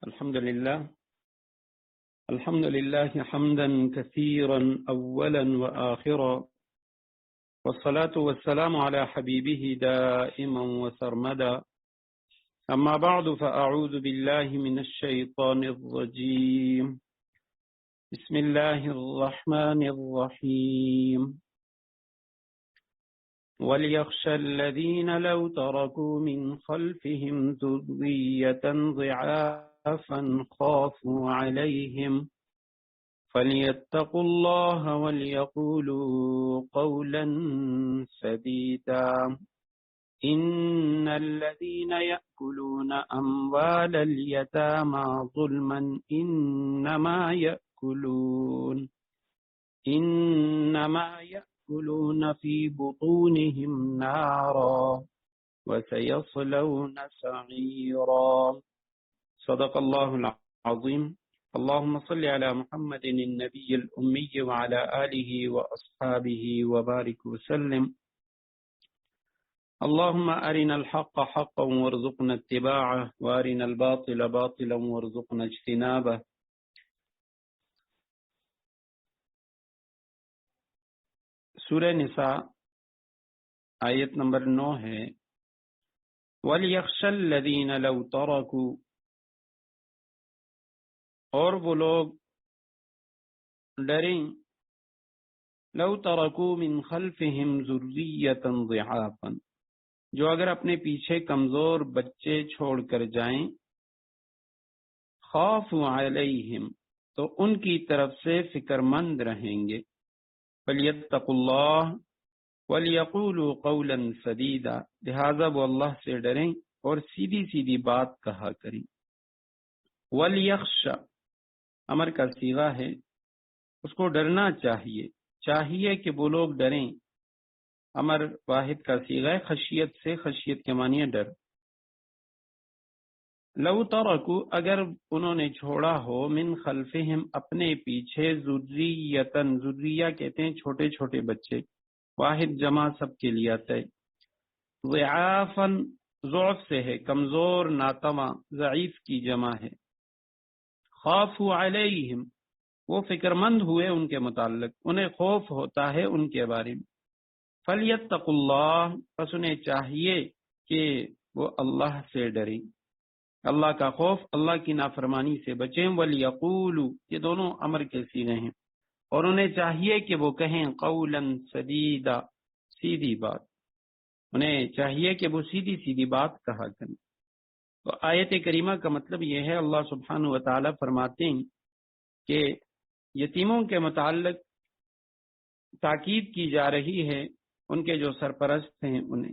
الحمد لله حمدا كثيرا أولا وآخرا، والصلاة والسلام على حبيبه دائما وسرمدا. أما بعد فأعوذ بالله من الشيطان الرجيم. بسم الله الرحمن الرحيم. وليخشى الذين لو تركوا من خلفهم ذرية ضعافا خافوا عليهم فليتقوا الله وليقولوا قولا سديدا. إن الذين يأكلون أموال اليتامى ظلما إنما يأكلون في بطونهم نارا وسيصلون سعيرا. صدق الله العظيم. اللهم صل على محمد النبي الأمي وعلى آله وأصحابه وبارك وسلم. اللهم أرنا الحق حقا وارزقنا اتباعه وأرنا الباطل باطلا وارزقنا اجتنابه. سورہ نساء آیت نمبر 9 ہے. وَلْيَخْشَ الَّذِينَ لَوْ تَرَكُوا، اور وہ لوگ ڈریں، لَوْ تَرَكُوا مِنْ خَلْفِهِمْ ذُرِّيَّةً ضِعَافًا، جو اگر اپنے پیچھے کمزور بچے چھوڑ کر جائیں، خَافُوا عَلَيْهِمْ، تو ان کی طرف سے فکر مند رہیں گے. فَلْيَتَّقُوا اللَّهَ وَلْيَقُولُوا قَوْلًا سَدِيدًا، لہذا وہ اللہ سے ڈریں اور سیدھی سیدھی بات کہا کریں. وَلْيَخْشَ امر کا صیغہ ہے، اس کو ڈرنا چاہیے کہ وہ لوگ ڈریں. امر واحد کا صیغہ ہے، خشیت سے، خشیت کے معنی ہے ڈر. لو ترکو، اگر انہوں نے چھوڑا ہو، من خلفہم اپنے پیچھے، ذریتن، ذریہ کہتے ہیں چھوٹے چھوٹے بچے، واحد جمع سب کے لیے آتا ہے. ضعافن ضعف سے ہے، کمزور، ناتواں، ضعیف کی جمع ہے. خافوا علیہم، وہ فکر مند ہوئے ان کے متعلق، انہیں خوف ہوتا ہے ان کے بارے میں. فلیتقوا اللہ، پس انہیں چاہیے کہ وہ اللہ سے ڈریں، اللہ کا خوف، اللہ کی نافرمانی سے بچیں. ولیقولوا، یہ دونوں امر کے صیغے ہیں، اور انہیں چاہیے کہ وہ کہیں قولا سدیدا، سیدھی بات، انہیں چاہیے کہ وہ سیدھی سیدھی بات کہا کریں. تو آیت کریمہ کا مطلب یہ ہے، اللہ سبحانہ و تعالی فرماتے ہیں کہ یتیموں کے متعلق تاکید کی جا رہی ہے ان کے جو سرپرست ہیں انہیں،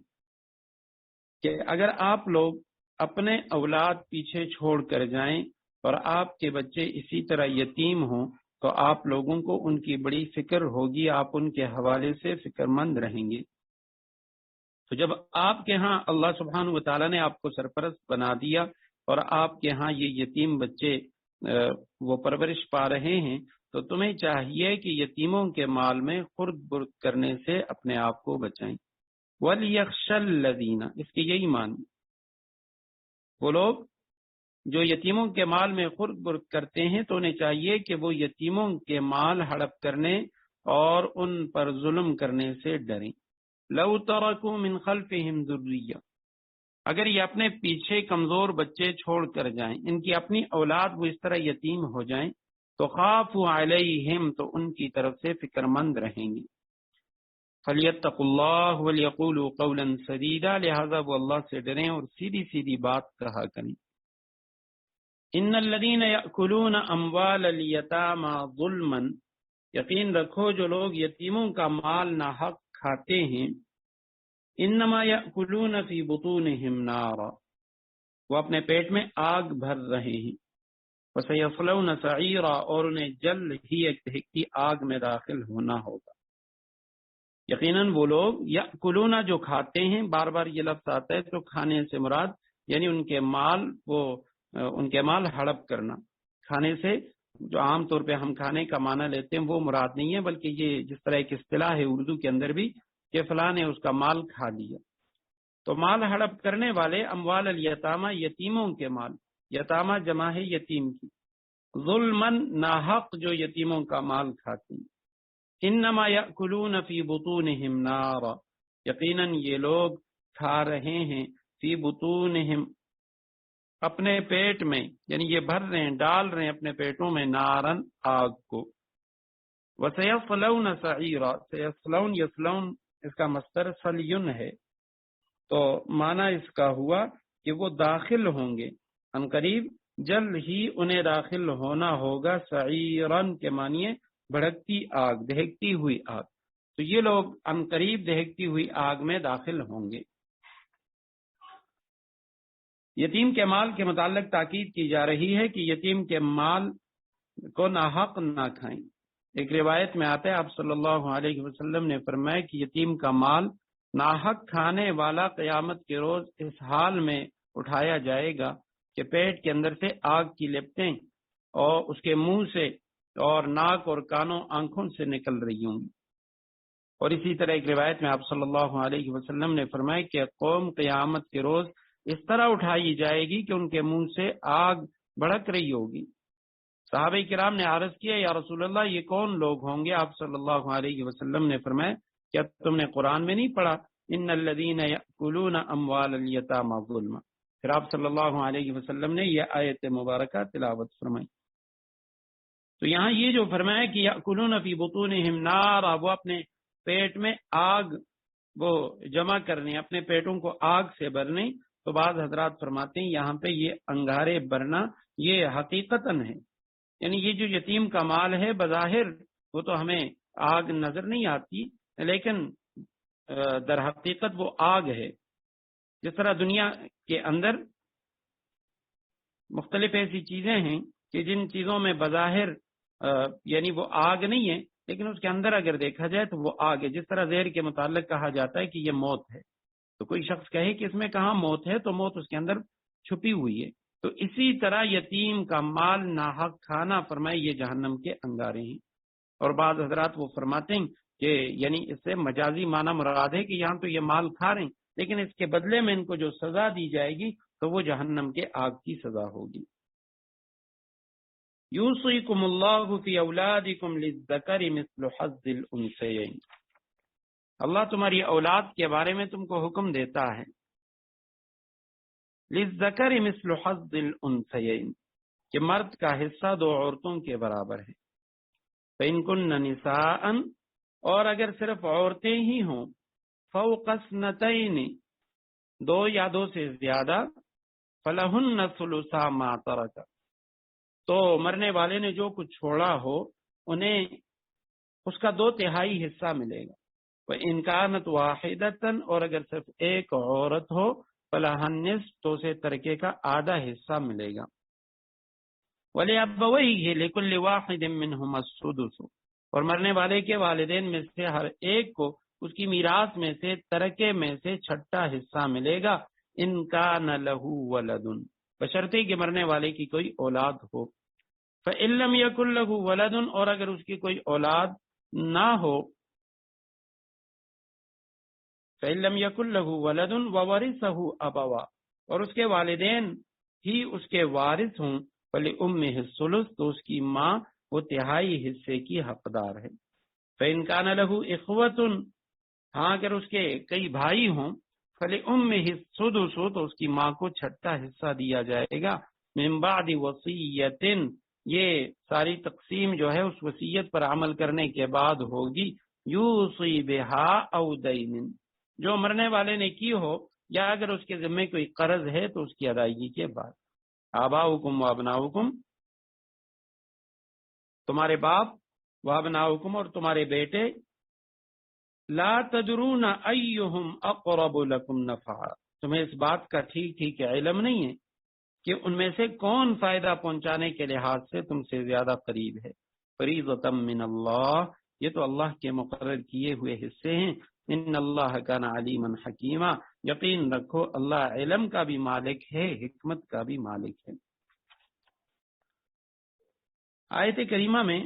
کہ اگر آپ لوگ اپنے اولاد پیچھے چھوڑ کر جائیں اور آپ کے بچے اسی طرح یتیم ہوں تو آپ لوگوں کو ان کی بڑی فکر ہوگی، آپ ان کے حوالے سے فکر مند رہیں گے. تو جب آپ کے ہاں اللہ سبحانہ و تعالیٰ نے آپ کو سرپرست بنا دیا اور آپ کے ہاں یہ یتیم بچے وہ پرورش پا رہے ہیں، تو تمہیں چاہیے کہ یتیموں کے مال میں خرد برد کرنے سے اپنے آپ کو بچائیں. وَلْيَخْشَ الَّذِينَ، اس کے یہی معنی، وہ لوگ جو یتیموں کے مال میں خرد برد کرتے ہیں تو انہیں چاہیے کہ وہ یتیموں کے مال ہڑپ کرنے اور ان پر ظلم کرنے سے ڈریں. لو ترکوا من خلفہم ذریہ، اگر یہ اپنے پیچھے کمزور بچے چھوڑ کر جائیں، ان کی اپنی اولاد وہ اس طرح یتیم ہو جائیں، تو خافوا علیہم، تو ان کی طرف سے فکر مند رہیں گی. فَلْيَتَّقُوا اللَّهَ وَلْيَقُولُوا قَوْلًا سَدِيدًا، لہذا وہ اللہ سے ڈریں اور سیدھی سیدھی بات کہا کریں. إِنَّ الَّذِينَ يَأْكُلُونَ أَمْوَالَ الْيَتَامَى ظُلْمًا، یقین رکھو جو لوگ یتیموں کا مال ناحق کھاتے ہیں، انما یأکلون فی بطونہم نارا، وہ اپنے پیٹ میں آگ بھر رہے ہیں. وسیصلون سعیرا، اور انہیں جلد ہی ایک دہکتی آگ میں داخل ہونا ہوگا. یقیناً وہ لوگ یأکلون، جو کھاتے ہیں، بار بار یہ لفظ آتا ہے تو کھانے سے مراد یعنی ان کے مال ہڑپ کرنا. کھانے سے جو عام طور پہ ہم کھانے کا معنی لیتے ہیں وہ مراد نہیں ہے، بلکہ یہ جس طرح ایک اصطلاح ہے اردو کے اندر بھی کہ فلاں نے اس کا مال کھا لیا. تو مال ہڑپ کرنے والے، اموال الیتامہ، یتیموں کے مال، یتامہ جمع ہے یتیم کی، ظلمن ناحق جو یتیموں کا مال کھاتے ہیں، انما یأکلون فی بطونہم نارا، یقیناً یہ لوگ کھا رہے ہیں فی بطونہم اپنے پیٹ میں، یعنی یہ بھر رہے ہیں، ڈال رہے ہیں اپنے پیٹوں میں، نارن آگ کو، وَسَيَصْلَوْنَ سَعِيرًا، سَيَصْلَوْنَ یصلون اس کا مصدر سلیون ہے، تو معنی اس کا ہوا کہ وہ داخل ہوں گے ان قریب، جلد ہی انہیں داخل ہونا ہوگا، سعیرن کے معنی بھڑکتی آگ، دہکتی ہوئی آگ، تو یہ لوگ ان قریب دہکتی ہوئی آگ میں داخل ہوں گے۔ یتیم کے مال کے متعلق تاکید کی جا رہی ہے کہ یتیم کے مال کو ناحق نہ کھائیں۔ ایک روایت میں آتا ہے آپ صلی اللہ علیہ وسلم نے فرمایا کہ یتیم کا مال ناحق کھانے والا قیامت کے روز اس حال میں اٹھایا جائے گا کہ پیٹ کے اندر سے آگ کی لپٹیں اور اس کے منہ سے اور ناک اور کانوں آنکھوں سے نکل رہی ہوں گی۔ اور اسی طرح ایک روایت میں آپ صلی اللہ علیہ وسلم نے فرمایا کہ قوم قیامت کے روز اس طرح اٹھائی جائے گی کہ ان کے منہ سے آگ بھڑک رہی ہوگی۔ صحابہ کرام نے عرض کیا یا رسول اللہ یہ کون لوگ ہوں گے؟ آپ صلی اللہ علیہ وسلم نے فرمایا کیا تم نے قرآن میں نہیں پڑھا ان الذین یأکلون اموال الیتامی ظلما؟ پھر آپ صلی اللہ علیہ وسلم نے یہ آیت مبارکہ تلاوت فرمائی۔ تو یہاں یہ جو فرمایا کہ یأکلون فی بطونہم نارا، وہ اپنے پیٹ میں آگ وہ جمع کرنے، اپنے پیٹوں کو آگ سے بھرنے، تو بعض حضرات فرماتے ہیں یہاں پہ یہ انگارے برنا یہ حقیقتاً ہے، یعنی یہ جو یتیم کا مال ہے بظاہر وہ تو ہمیں آگ نظر نہیں آتی، لیکن در حقیقت وہ آگ ہے۔ جس طرح دنیا کے اندر مختلف ایسی چیزیں ہیں کہ جن چیزوں میں بظاہر یعنی وہ آگ نہیں ہے، لیکن اس کے اندر اگر دیکھا جائے تو وہ آگ ہے۔ جس طرح زہر کے متعلق کہا جاتا ہے کہ یہ موت ہے، تو کوئی شخص کہے کہ اس میں کہاں موت ہے، تو موت اس کے اندر چھپی ہوئی ہے۔ تو اسی طرح یتیم کا مال ناحق کھانا فرمائے یہ جہنم کے انگارے ہیں۔ اور بعض حضرات وہ فرماتے ہیں کہ یعنی اس سے مجازی معنی مراد ہے کہ یہاں تو یہ مال کھا رہے ہیں، لیکن اس کے بدلے میں ان کو جو سزا دی جائے گی تو وہ جہنم کے آگ کی سزا ہوگی۔ یوصیکم اللہ فی اولادکم للذکر مثل حظ الانثیین، اللہ تمہاری اولاد کے بارے میں تم کو حکم دیتا ہے، للذکر مثل حظ الانثیین، کہ مرد کا حصہ دو عورتوں کے برابر ہے۔ فإن کن نساء، اور اگر صرف عورتیں ہی ہوں، فوق اثنتین، دو یا دو سے زیادہ، فلہن ثلثا ما ترک، تو مرنے والے نے جو کچھ چھوڑا ہو انہیں اس کا 2/3 حصہ ملے گا۔ وإن كانت واحدة، اور اگر صرف ایک عورت ہو، فلہا النصف، تو اسے ترکے کا آدھا حصہ ملے گا۔ وَلِأَبَوَيْهِ لِكُلِّ وَاحِدٍ مِّنْهُمَا السُّدُسُ، اور مرنے والے کے والدین میں سے ہر ایک کو اس کی میراث میں سے ترکے میں سے چھٹا حصہ ملے گا، ان كان له ولد، بشرطے کہ مرنے والے کی کوئی اولاد ہو۔ فإن لم يكن له ولد، اور اگر اس کی کوئی اولاد نہ ہو، فإن لم يكن له ولد وورثه أبواه، اور اس کے والدین ہی اس کے وارث ہوں، فلأمه الثلث، تو اس کی ماں وہ 1/3 حصے کی حقدار ہے۔ فإن كان له إخوة، ہاں اگر اس کے کئی بھائی ہوں، فلأمه السدس، تو اس کی ماں کو چھٹا حصہ دیا جائے گا، من بعد وصیت، یہ ساری تقسیم جو ہے اس وصیت پر عمل کرنے کے بعد ہوگی، یوصی بها او دین، جو مرنے والے نے کی ہو یا اگر اس کے ذمے کوئی قرض ہے تو اس کی ادائیگی کے بعد۔ آباؤکم و ابناؤکم، تمہارے باپ، و ابناؤکم، اور تمہارے بیٹے، لا تدرون ایہم اقرب لکم نفعا، تمہیں اس بات کا ٹھیک ٹھیک علم نہیں ہے کہ ان میں سے کون فائدہ پہنچانے کے لحاظ سے تم سے زیادہ قریب ہے۔ فریضۃ من اللہ، یہ تو اللہ کے مقرر کیے ہوئے حصے ہیں۔ ان اللہ کان علیما حکیما، یقین رکھو اللہ علم کا بھی مالک ہے، حکمت کا بھی مالک ہے۔ آیت کریمہ میں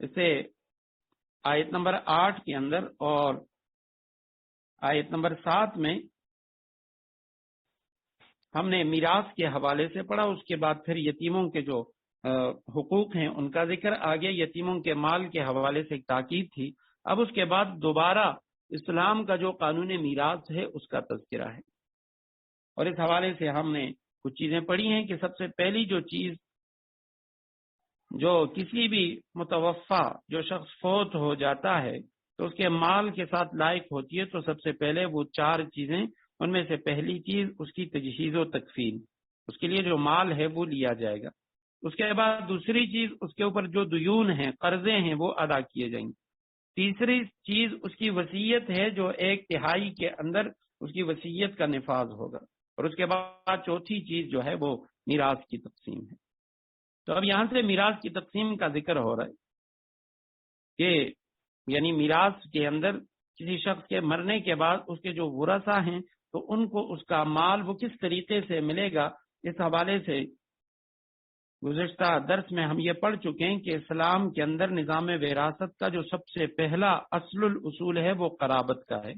اسے آیت نمبر 8 کے اندر اور آیت نمبر 7 میں ہم نے میراث کے حوالے سے پڑھا، اس کے بعد پھر یتیموں کے جو حقوق ہیں ان کا ذکر، آگے یتیموں کے مال کے حوالے سے ایک تاکید تھی، اب اس کے بعد دوبارہ اسلام کا جو قانون میراث ہے اس کا تذکرہ ہے۔ اور اس حوالے سے ہم نے کچھ چیزیں پڑھی ہیں کہ سب سے پہلی جو چیز جو کسی بھی متوفا جو شخص فوت ہو جاتا ہے تو اس کے مال کے ساتھ لائق ہوتی ہے، تو سب سے پہلے وہ 4 چیزیں، ان میں سے پہلی چیز اس کی تجہیز و تکفین، اس کے لیے جو مال ہے وہ لیا جائے گا۔ اس کے بعد دوسری چیز اس کے اوپر جو دیون ہیں، قرضے ہیں، وہ ادا کیے جائیں گے۔ تیسری چیز اس کی وصیت ہے، جو 1/3 کے اندر اس کی وصیت کا نفاذ ہوگا۔ اور اس کے بعد چوتھی چیز جو ہے وہ میراث کی تقسیم ہے۔ تو اب یہاں سے میراث کی تقسیم کا ذکر ہو رہا ہے کہ یعنی میراث کے اندر کسی شخص کے مرنے کے بعد اس کے جو ورثہ ہیں تو ان کو اس کا مال وہ کس طریقے سے ملے گا، اس حوالے سے گزشتہ درس میں ہم یہ پڑھ چکے ہیں کہ اسلام کے اندر نظام وراثت کا جو سب سے پہلا اصل الاصول ہے وہ قرابت کا ہے۔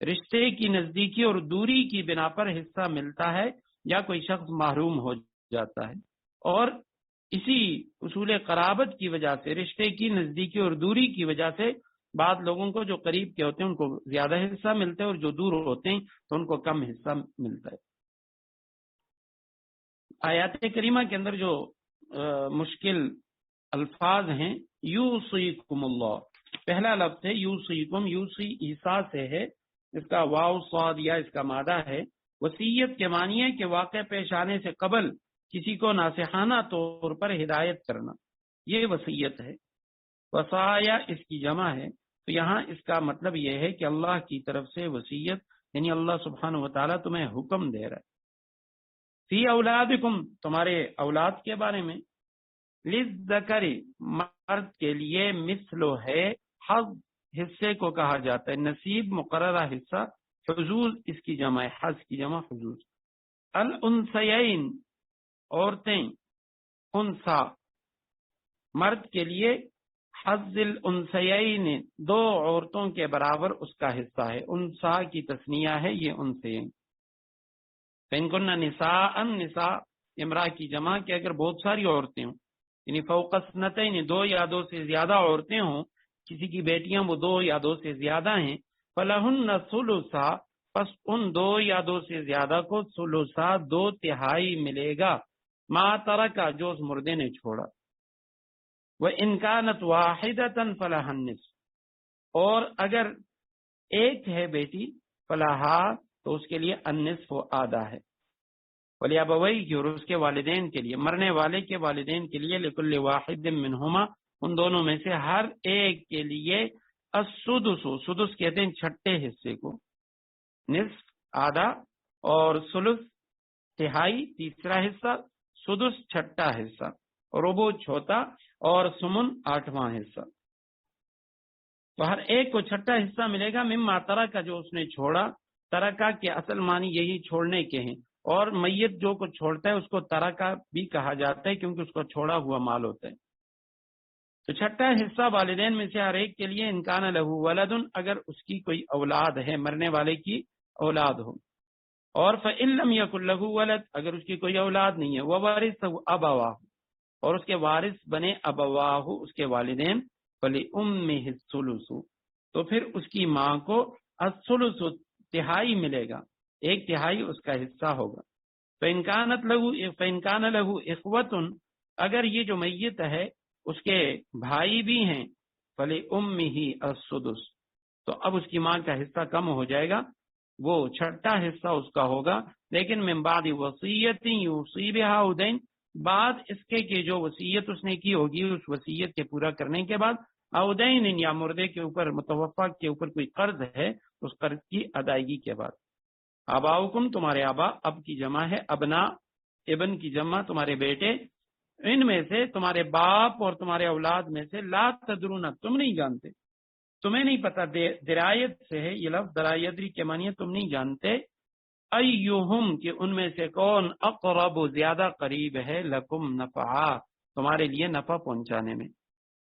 رشتے کی نزدیکی اور دوری کی بنا پر حصہ ملتا ہے یا کوئی شخص محروم ہو جاتا ہے، اور اسی اصول قرابت کی وجہ سے، رشتے کی نزدیکی اور دوری کی وجہ سے بعض لوگوں کو جو قریب کے ہوتے ہیں ان کو زیادہ حصہ ملتا ہے، اور جو دور ہوتے ہیں تو ان کو کم حصہ ملتا ہے۔ آیات کریمہ کے اندر جو مشکل الفاظ ہیں، یوصیکم اللہ، پہلا لفظ ہے یوصیکم، یوصی عیسیٰ سے ہے، اس کا واو صاد یا اس کا مادہ ہے۔ وصیت کے معنی ہے کہ واقع پیش آنے سے قبل کسی کو ناصحانہ طور پر ہدایت کرنا، یہ وصیت ہے۔ وصایا اس کی جمع ہے، تو یہاں اس کا مطلب یہ ہے کہ اللہ کی طرف سے وصیت، یعنی اللہ سبحانہ و تعالیٰ تمہیں حکم دے رہا ہے، فی اولادکم، تمہارے اولاد کے بارے میں، للذکر، مرد کے لیے، مثل ہے، حظ، حصے کو کہا جاتا ہے، نصیب مقررہ حصہ، حظوظ اس کی جمع ہے، حظ کی جمع حظوظ۔ الانثیین، عورتیں، انثا، مرد کے لیے حظ الانثیین، 2 عورتوں کے برابر اس کا حصہ ہے، انثا کی تثنیہ ہے یہ انثیین۔ فإن كن نساء، نساء امرأہ کی جمع، کہ اگر بہت ساری عورتیں ہوں، یعنی فوق اثنتین، 2 یا 2 سے زیادہ عورتیں ہوں، کسی کی بیٹیاں وہ 2 یا 2 سے زیادہ ہیں، فلہن ثلثا، پس ان 2 یا 2 سے زیادہ کو ثلثا، 2/3 ملے گا، ما ترکا، جو اس مردے نے چھوڑا، وإن كانت واحدة فلها النصف، اور اگر ایک ہے بیٹی، فلاحا، تو اس کے لیے النصف آدھا ہے، ولیابویہ، اور اس کے والدین کے لیے، مرنے والے کے والدین کے لیے، لکل واحد منہما، ان دونوں میں سے ہر ایک کے لیے، السدس، سدس کہتے ہیں چھٹے حصے کو، نصف آدھا، اور ثلث تہائی تیسرا حصہ، سدس چھٹا حصہ، ربع چھوٹا، اور سمن 8واں حصہ۔ تو ہر ایک کو چھٹا حصہ ملے گا، مما ترکا، جو اس نے چھوڑا، ترکا کے اصل معنی یہی چھوڑنے کے ہیں، اور میت جو کچھ چھوڑتا ہے اس کو ترکا بھی کہا جاتا ہے کیونکہ اس کو چھوڑا ہوا مال ہوتا ہے۔ تو چھٹا حصہ والدین میں سے ہر ایک کے لیے، انکان لہو ولد، اگر اس کی کوئی اولاد ہے، مرنے والے کی اولاد ہو، اور فإن لم يكن له ولد، اگر اس کی کوئی اولاد نہیں ہے، وورثه ابواہ، اور اس کے وارث بنے ابواہ، اس کے والدین، فلأمه الثلث، تو پھر اس کی ماں کو الثلث، تہائی ملے گا، 1/3 اس کا حصہ ہوگا۔ فإن كان له إخوة، اگر یہ جو میت ہے اس کے بھائی بھی ہیں، فلأمه السدس، تو اب اس کی ماں کا حصہ کم ہو جائے گا، وہ چھٹا حصہ اس کا ہوگا، لیکن من بعد وصیت یوصی بها او دین، بعد اس کے کہ جو وصیت اس نے کی ہوگی، اس وصیت کے پورا کرنے کے بعد، او دین، یا مردے کے اوپر، متوفا کے اوپر کوئی قرض ہے، اس قرض کی ادائیگی کے بعد۔ آباؤکم، تمہارے آبا، اب کی جمع ہے ابنا، ابن کی جمع تمہارے بیٹے، ان میں سے تمہارے باپ اور تمہارے اولاد میں سے، لا تدرون، تم نہیں جانتے، تمہیں نہیں پتا، درایت سے ہے یہ لفظ، درایدری کے معنی ہے تم نہیں جانتے، ایہم، کہ ان میں سے کون، اقرب، زیادہ قریب ہے، لکم، نفعا، تمہارے لیے نفع پہنچانے میں،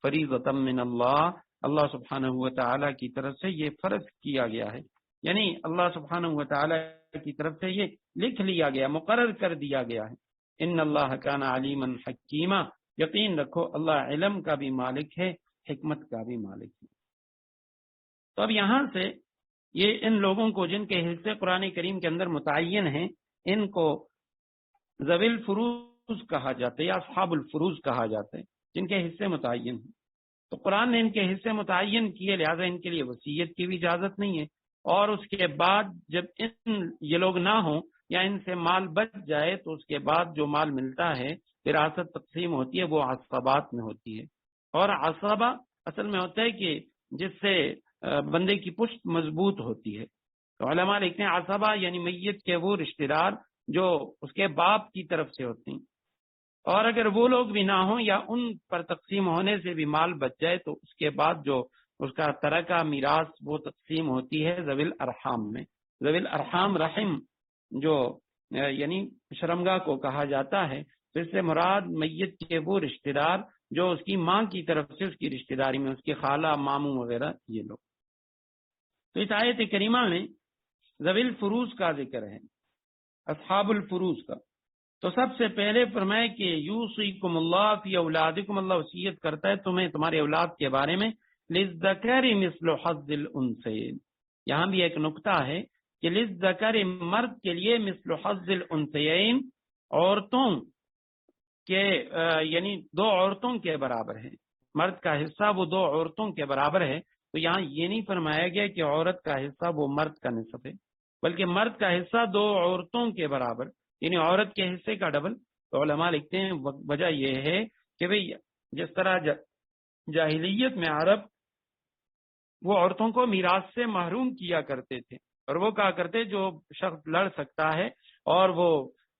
فریضۃ من اللہ، اللہ سبحانہ و تعالی کی طرف سے یہ فرض کیا گیا ہے۔ یعنی اللہ سبحانہ و تعالی کی طرف سے یہ لکھ لیا گیا، مقرر کر دیا گیا ہے۔ ان اللہ کان علیما حکیما، یقین رکھو اللہ علم کا بھی مالک ہے، حکمت کا بھی مالک ہے۔ تو اب یہاں سے یہ ان لوگوں کو جن کے حصے قرآن کریم کے اندر متعین ہیں، ان کو ذوی الفروض کہا جاتا ہے یا اصحاب الفروض کہا جاتا ہے، جن کے حصے متعین ہیں۔ تو قرآن نے ان کے حصے متعین کیے، لہذا ان کے لیے وصیت کی بھی اجازت نہیں ہے، اور اس کے بعد جب یہ لوگ نہ ہوں یا ان سے مال بچ جائے تو اس کے بعد جو مال ملتا ہے، وراثت تقسیم ہوتی ہے، وہ عصبات میں ہوتی ہے۔ اور عصبہ اصل میں ہوتا ہے کہ جس سے بندے کی پشت مضبوط ہوتی ہے۔ تو علماء لکھتے ہیں عصبہ یعنی میت کے وہ رشتہ دار جو اس کے باپ کی طرف سے ہوتے ہیں، اور اگر وہ لوگ بھی نہ ہوں یا ان پر تقسیم ہونے سے بھی مال بچ جائے تو اس کے بعد جو اس کا ترکہ میراث وہ تقسیم ہوتی ہے ذوی الارحام میں۔ ذوی الارحام رحم جو یعنی شرمگاہ کو کہا جاتا ہے، تو اس سے مراد میت کے وہ رشتہ دار جو اس کی ماں کی طرف سے اس کی رشتہ داری میں، اس کی خالہ، ماموں وغیرہ، یہ لوگ۔ تو اس آیت کریمہ میں ذوی الفروض کا ذکر ہے، اصحاب الفروض کا۔ تو سب سے پہلے فرمائے کہ یوصیکم اللہ فی اولادکم، اللہ وصیت کرتا ہے تمہیں تمہارے اولاد کے بارے میں، للذکر مثل حظ الانثیین۔ یہاں بھی ایک نقطہ ہے کہ للذکر مرد کے لیے مثل حظ الانثیین، عورتوں کے یعنی دو عورتوں کے برابر ہے، مرد کا حصہ وہ دو عورتوں کے برابر ہے۔ تو یہاں یہ نہیں فرمایا گیا کہ عورت کا حصہ وہ مرد کا نصف ہے، بلکہ مرد کا حصہ دو عورتوں کے برابر، یعنی عورت کے حصے کا ڈبل۔ تو علماء لکھتے ہیں وجہ یہ ہے کہ بھئی جس طرح جاہلیت میں عرب وہ عورتوں کو میراث سے محروم کیا کرتے تھے، اور وہ کہا کرتے جو شخص لڑ سکتا ہے اور وہ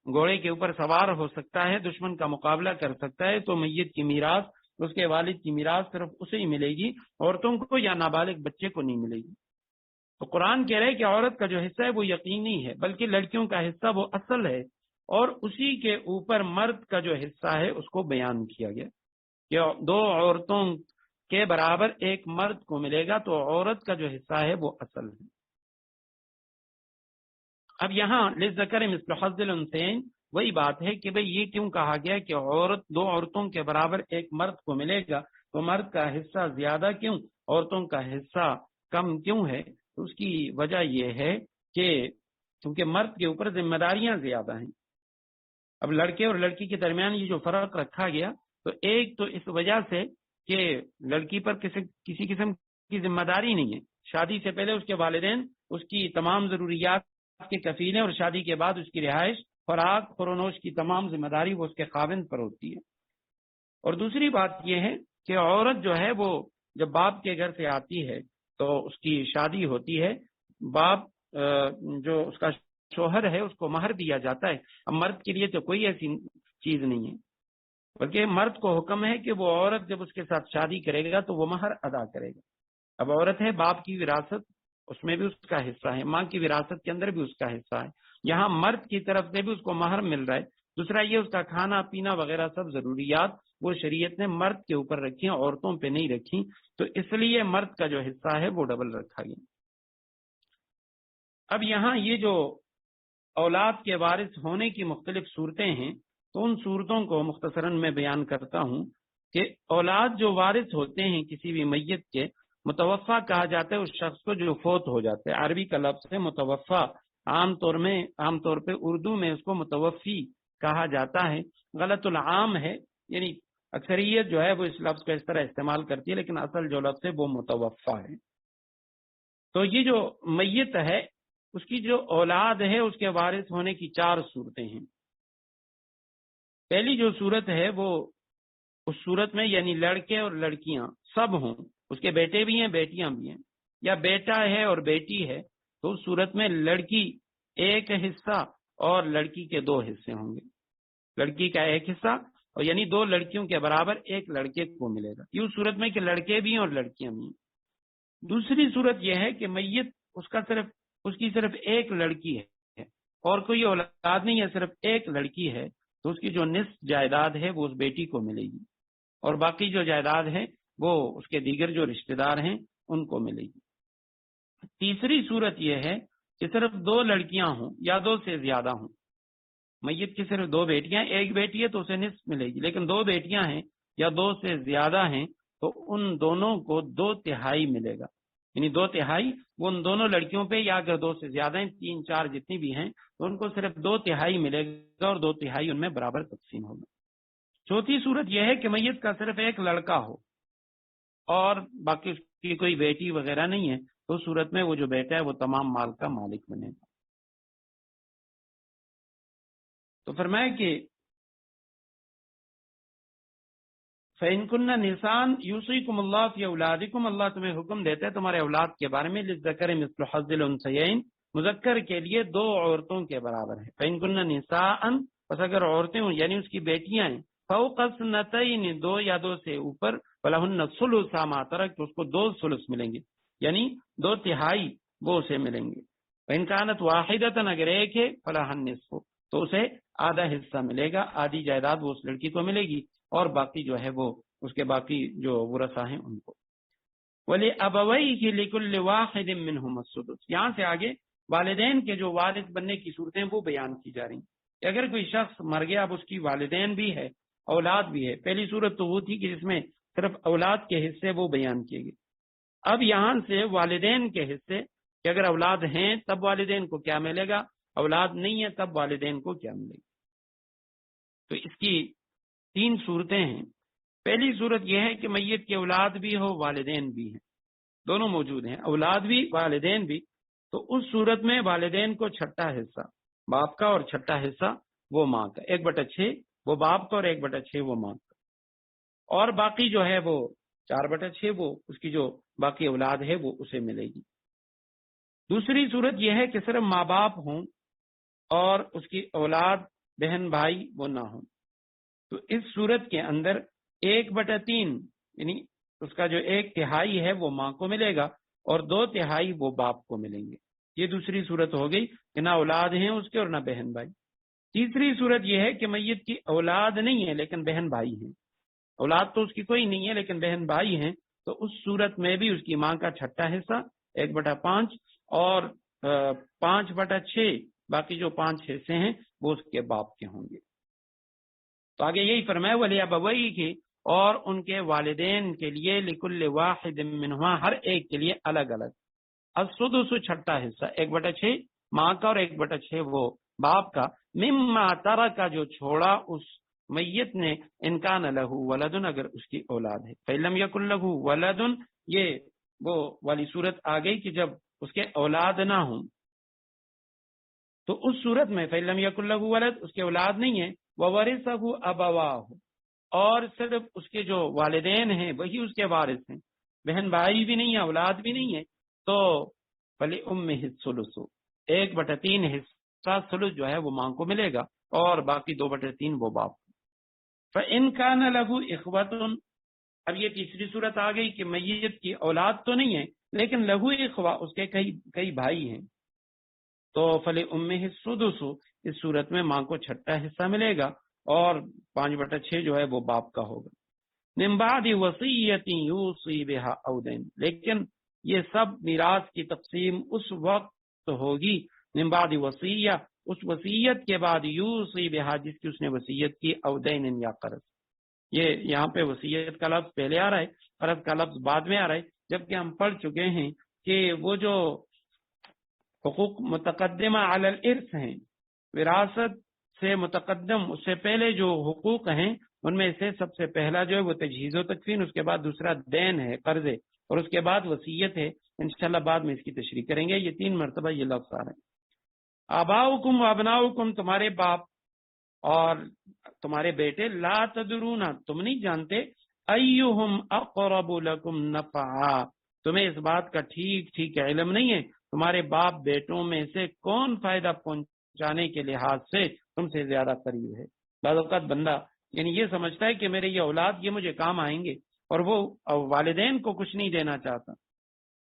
گھوڑے کے اوپر سوار ہو سکتا ہے، دشمن کا مقابلہ کر سکتا ہے، تو میت کی میراث، اس کے والد کی میراث صرف اسے ہی ملے گی، عورتوں کو یا نابالغ بچے کو نہیں ملے گی۔ تو قرآن کہہ رہے ہے کہ عورت کا جو حصہ ہے وہ یقینی ہے، بلکہ لڑکیوں کا حصہ وہ اصل ہے، اور اسی کے اوپر مرد کا جو حصہ ہے اس کو بیان کیا گیا کہ دو عورتوں کے برابر ایک مرد کو ملے گا، تو عورت کا جو حصہ ہے وہ اصل ہے۔ اب یہاں للذکر مثل حظ الانثیین وہی بات ہے کہ بھئی یہ کیوں کہا گیا کہ دو عورتوں کے برابر ایک مرد کو ملے گا، تو مرد کا حصہ زیادہ کیوں، عورتوں کا حصہ کم کیوں ہے؟ تو اس کی وجہ یہ ہے کہ کیونکہ مرد کے اوپر ذمہ داریاں زیادہ ہیں۔ اب لڑکے اور لڑکی کے درمیان یہ جو فرق رکھا گیا، تو ایک تو اس وجہ سے کہ لڑکی پر کسی قسم کی ذمہ داری نہیں ہے، شادی سے پہلے اس کے والدین اس کی تمام ضروریات کے کفیل ہیں، اور شادی کے بعد اس کی رہائش، خوراک، خورونوش کی تمام ذمہ داری وہ اس کے خاوند پر ہوتی ہے۔ اور دوسری بات یہ ہے کہ عورت جو ہے وہ جب باپ کے گھر سے آتی ہے تو اس کی شادی ہوتی ہے، باپ جو اس کا شوہر ہے اس کو مہر دیا جاتا ہے۔ اب مرد کے لیے تو کوئی ایسی چیز نہیں ہے، بلکہ مرد کو حکم ہے کہ وہ عورت جب اس کے ساتھ شادی کرے گا تو وہ مہر ادا کرے گا۔ اب عورت ہے، باپ کی وراثت اس میں بھی اس کا حصہ ہے، ماں کی وراثت کے اندر بھی اس کا حصہ ہے، یہاں مرد کی طرف سے بھی اس کو مہر مل رہا ہے۔ دوسرا یہ اس کا کھانا پینا وغیرہ سب ضروریات وہ شریعت نے مرد کے اوپر رکھی ہیں، عورتوں پہ نہیں رکھی، تو اس لیے مرد کا جو حصہ ہے وہ ڈبل رکھا گیا۔ اب یہاں یہ جو اولاد کے وارث ہونے کی مختلف صورتیں ہیں، تو ان صورتوں کو مختصراً میں بیان کرتا ہوں کہ اولاد جو وارث ہوتے ہیں کسی بھی میت کے، متوفا کہا جاتا ہے اس شخص کو جو فوت ہو جاتا ہے، عربی کا لفظ ہے متوفا، عام طور پہ اردو میں اس کو متوفی کہا جاتا ہے، غلط العام ہے، یعنی اکثریت جو ہے وہ اس لفظ کو اس طرح استعمال کرتی ہے، لیکن اصل جو لفظ ہے وہ متوفا ہے۔ تو یہ جو میت ہے اس کی جو اولاد ہے اس کے وارث ہونے کی 4 صورتیں ہیں۔ پہلی جو صورت ہے وہ اس صورت میں یعنی لڑکے اور لڑکیاں سب ہوں، اس کے بیٹے بھی ہیں بیٹیاں بھی ہیں، یا بیٹا ہے اور بیٹی ہے، تو اس صورت میں لڑکی ایک حصہ اور لڑکی کے 2 حصے ہوں گے، لڑکی کا ایک حصہ اور یعنی 2 لڑکیوں کے برابر ایک لڑکے کو ملے گا، یہ صورت میں کہ لڑکے بھی ہیں اور لڑکیاں بھی ہیں۔ دوسری صورت یہ ہے کہ میت اس کی صرف ایک لڑکی ہے اور کوئی اولاد نہیں ہے، صرف ایک لڑکی ہے، تو اس کی جو نصف جائیداد ہے وہ اس بیٹی کو ملے گی، اور باقی جو جائیداد ہے وہ اس کے دیگر جو رشتہ دار ہیں ان کو ملے گی۔ تیسری صورت یہ ہے کہ صرف 2 لڑکیاں ہوں یا 2 سے زیادہ ہوں. میت کی صرف 2 بیٹیاں، ایک بیٹی ہے تو اسے نصف ملے گی، لیکن 2 بیٹیاں ہیں یا 2 سے زیادہ ہیں تو ان دونوں کو 2/3 ملے گا. یعنی 2/3 وہ ان دونوں لڑکیوں پہ، یا اگر 2 سے زیادہ ہیں 3 4 جتنی بھی ہیں تو ان کو صرف 2/3 ملے گا اور 2/3 ان میں برابر تقسیم ہوگا. چوتھی صورت یہ ہے کہ میت کا صرف ایک لڑکا ہو اور باقی اس کی کوئی بیٹی وغیرہ نہیں ہے، تو صورت میں وہ جو بیٹا ہے وہ تمام مال کا مالک بنے گا. تو فرمایا کہ فَإِن كُنَّ نِسَاءً يُوصِيكُمُ اللَّهُ فِي أَوْلَادِكُمْ، اللہ تمہیں حکم دیتا ہے تمہارے اولاد کے بارے میں، للذکر مثل حظ الانثیین، مذکر کے لیے 2 عورتوں کے برابر ہے. فَإِن كُنَّ نِسَاءً، پس اگر عورتیں ہوں یعنی اس کی بیٹیاں ہیں، فوق اثنتین، 2 یا 2 سے اوپر، فلہن الثلث ما ترک، تو اس کو 2 ثلث ملیں گے، یعنی 2/3 وہ اسے ملیں گے. فَإِن كَانَتْ وَاحِدَةً، اگر ایک ہے، فلہا النصف، تو اسے آدھا حصہ ملے گا، آدھی جائیداد وہ اس لڑکی کو ملے گی، اور باقی جو ہے وہ اس کے باقی جو ورثہ ہیں ان کو. وَلِأَبَوَيْهِ لِكُلِّ وَاحِدٍ مِّنْهُمَا السُّدُسُ، یہاں سے آگے والدین کے جو وارث بننے کی صورتیں وہ بیان کی جا رہی ہیں. کہ اگر کوئی شخص مر گیا، اب اس کی والدین بھی ہے، اولاد بھی ہے. پہلی صورت تو وہ تھی کہ جس میں صرف اولاد کے حصے وہ بیان کیے گئے. اب یہاں سے والدین کے حصے، کہ اگر اولاد ہیں تب والدین کو کیا ملے گا، اولاد نہیں ہے تب والدین کو کیا ملے گا. تو اس کی 3 صورتیں ہیں. پہلی صورت یہ ہے کہ میت کی اولاد بھی ہو، والدین بھی ہیں، دونوں موجود ہیں، اولاد بھی والدین بھی. تو اس صورت میں والدین کو 6 حصہ باپ کا اور 6 حصہ وہ ماں کا، 1/6 وہ باپ کا اور 1/6 وہ ماں کا، اور باقی جو ہے وہ 4/6 وہ اس کی جو باقی اولاد ہے وہ اسے ملے گی. دوسری صورت یہ ہے کہ صرف ماں باپ ہوں اور اس کی اولاد بہن بھائی وہ نہ ہوں. تو اس صورت کے اندر 1/3 یعنی اس کا جو 1/3 ہے وہ ماں کو ملے گا اور 2/3 وہ باپ کو ملیں گے. یہ دوسری صورت ہو گئی کہ نہ اولاد ہیں اس کے اور نہ بہن بھائی. تیسری صورت یہ ہے کہ میت کی اولاد نہیں ہے لیکن بہن بھائی ہیں، اولاد تو اس کی کوئی نہیں ہے لیکن بہن بھائی ہیں. تو اس صورت میں بھی اس کی ماں کا 6 حصہ 1/5 اور 5/6 باقی جو 5 حصے ہیں وہ اس کے باپ کے ہوں گے. تو آگے یہی فرمایا وَلِأَبَوَيْهِ، اور ان کے والدین کے لیے، لِكُلِّ وَاحِدٍ مِّنْهُمَا، ہر ایک کے لیے الگ الگ، السُّدُسُ 6 حصہ، 1/6 ماں کا اور 1/6 وہ باپ کا، مما ترک جو چھوڑا اس میت نے، ان کان لہ ولد، اگر اس کی اولاد ہے. فَإِن لَمْ يَكُن لَهُ وَلَدٌ، یہ وہ والی صورت آ گئی کہ جب اس کے اولاد نہ ہوں. تو اس صورت میں فَإِن لَمْ يَكُن لَهُ وَلَد، اس کے اولاد نہیں ہے، وَوَرِثَهُ أَبَوَاهُ، اور صرف اس کے جو والدین ہیں وہی اس کے وارث ہیں، بہن بھائی بھی نہیں ہے، اولاد بھی نہیں ہے. تو فَلِأُمِّهِ الثُّلُثُ، 1/3 حصہ ثلث جو ہے وہ ماں کو ملے گا اور باقی 2/3 وہ باپ. فَإِن كَانَ لَهُ إِخْوَةٌ، اب یہ تیسری صورت آ گئی کہ میت کی اولاد تو نہیں ہے لیکن لہو اخوا، اس کے کئی بھائی ہیں. تو فَلِأُمِّهِ السُّدُسُ، اس صورت میں ماں کو 6 حصہ ملے گا اور 5/6 جو ہے وہ باپ کا ہوگا. مِن بَعْدِ وَصِيَّةٍ يُوصِي بِهَا أَوْ دَيْنٍ، لیکن یہ سب میراث کی تقسیم اس وقت ہوگی، من بعد وصیہ، اس وصیت کے بعد، یوصی بہا، جس کی اس نے وصیت کی، او دین یا قرض. یہ یہاں پہ وصیت کا لفظ پہلے آ رہا ہے، قرض کا لفظ بعد میں آ رہا ہے، جبکہ ہم پڑھ چکے ہیں کہ وہ جو حقوق متقدمہ علی الارث ہیں، وراثت سے متقدم، اس سے پہلے جو حقوق ہیں ان میں سے سب سے پہلا جو ہے وہ تجہیز و تکفین، اس کے بعد دوسرا دین ہے، قرض ہے، اور اس کے بعد وصیت ہے. انشاءاللہ بعد میں اس کی تشریح کریں گے. یہ 3 مرتبہ یہ لفظ آ رہے ہیں. آباؤکم و ابناؤکم، تمہارے باپ اور تمہارے بیٹے، لا تدرون، تم نہیں جانتے، ایہم اقرب لکم نفعا، تمہیں اس بات کا ٹھیک علم نہیں ہے تمہارے باپ بیٹوں میں سے کون فائدہ پہنچانے کے لحاظ سے تم سے زیادہ قریب ہے. بعض اوقات بندہ یعنی یہ سمجھتا ہے کہ میرے یہ اولاد یہ مجھے کام آئیں گے، اور وہ والدین کو کچھ نہیں دینا چاہتا،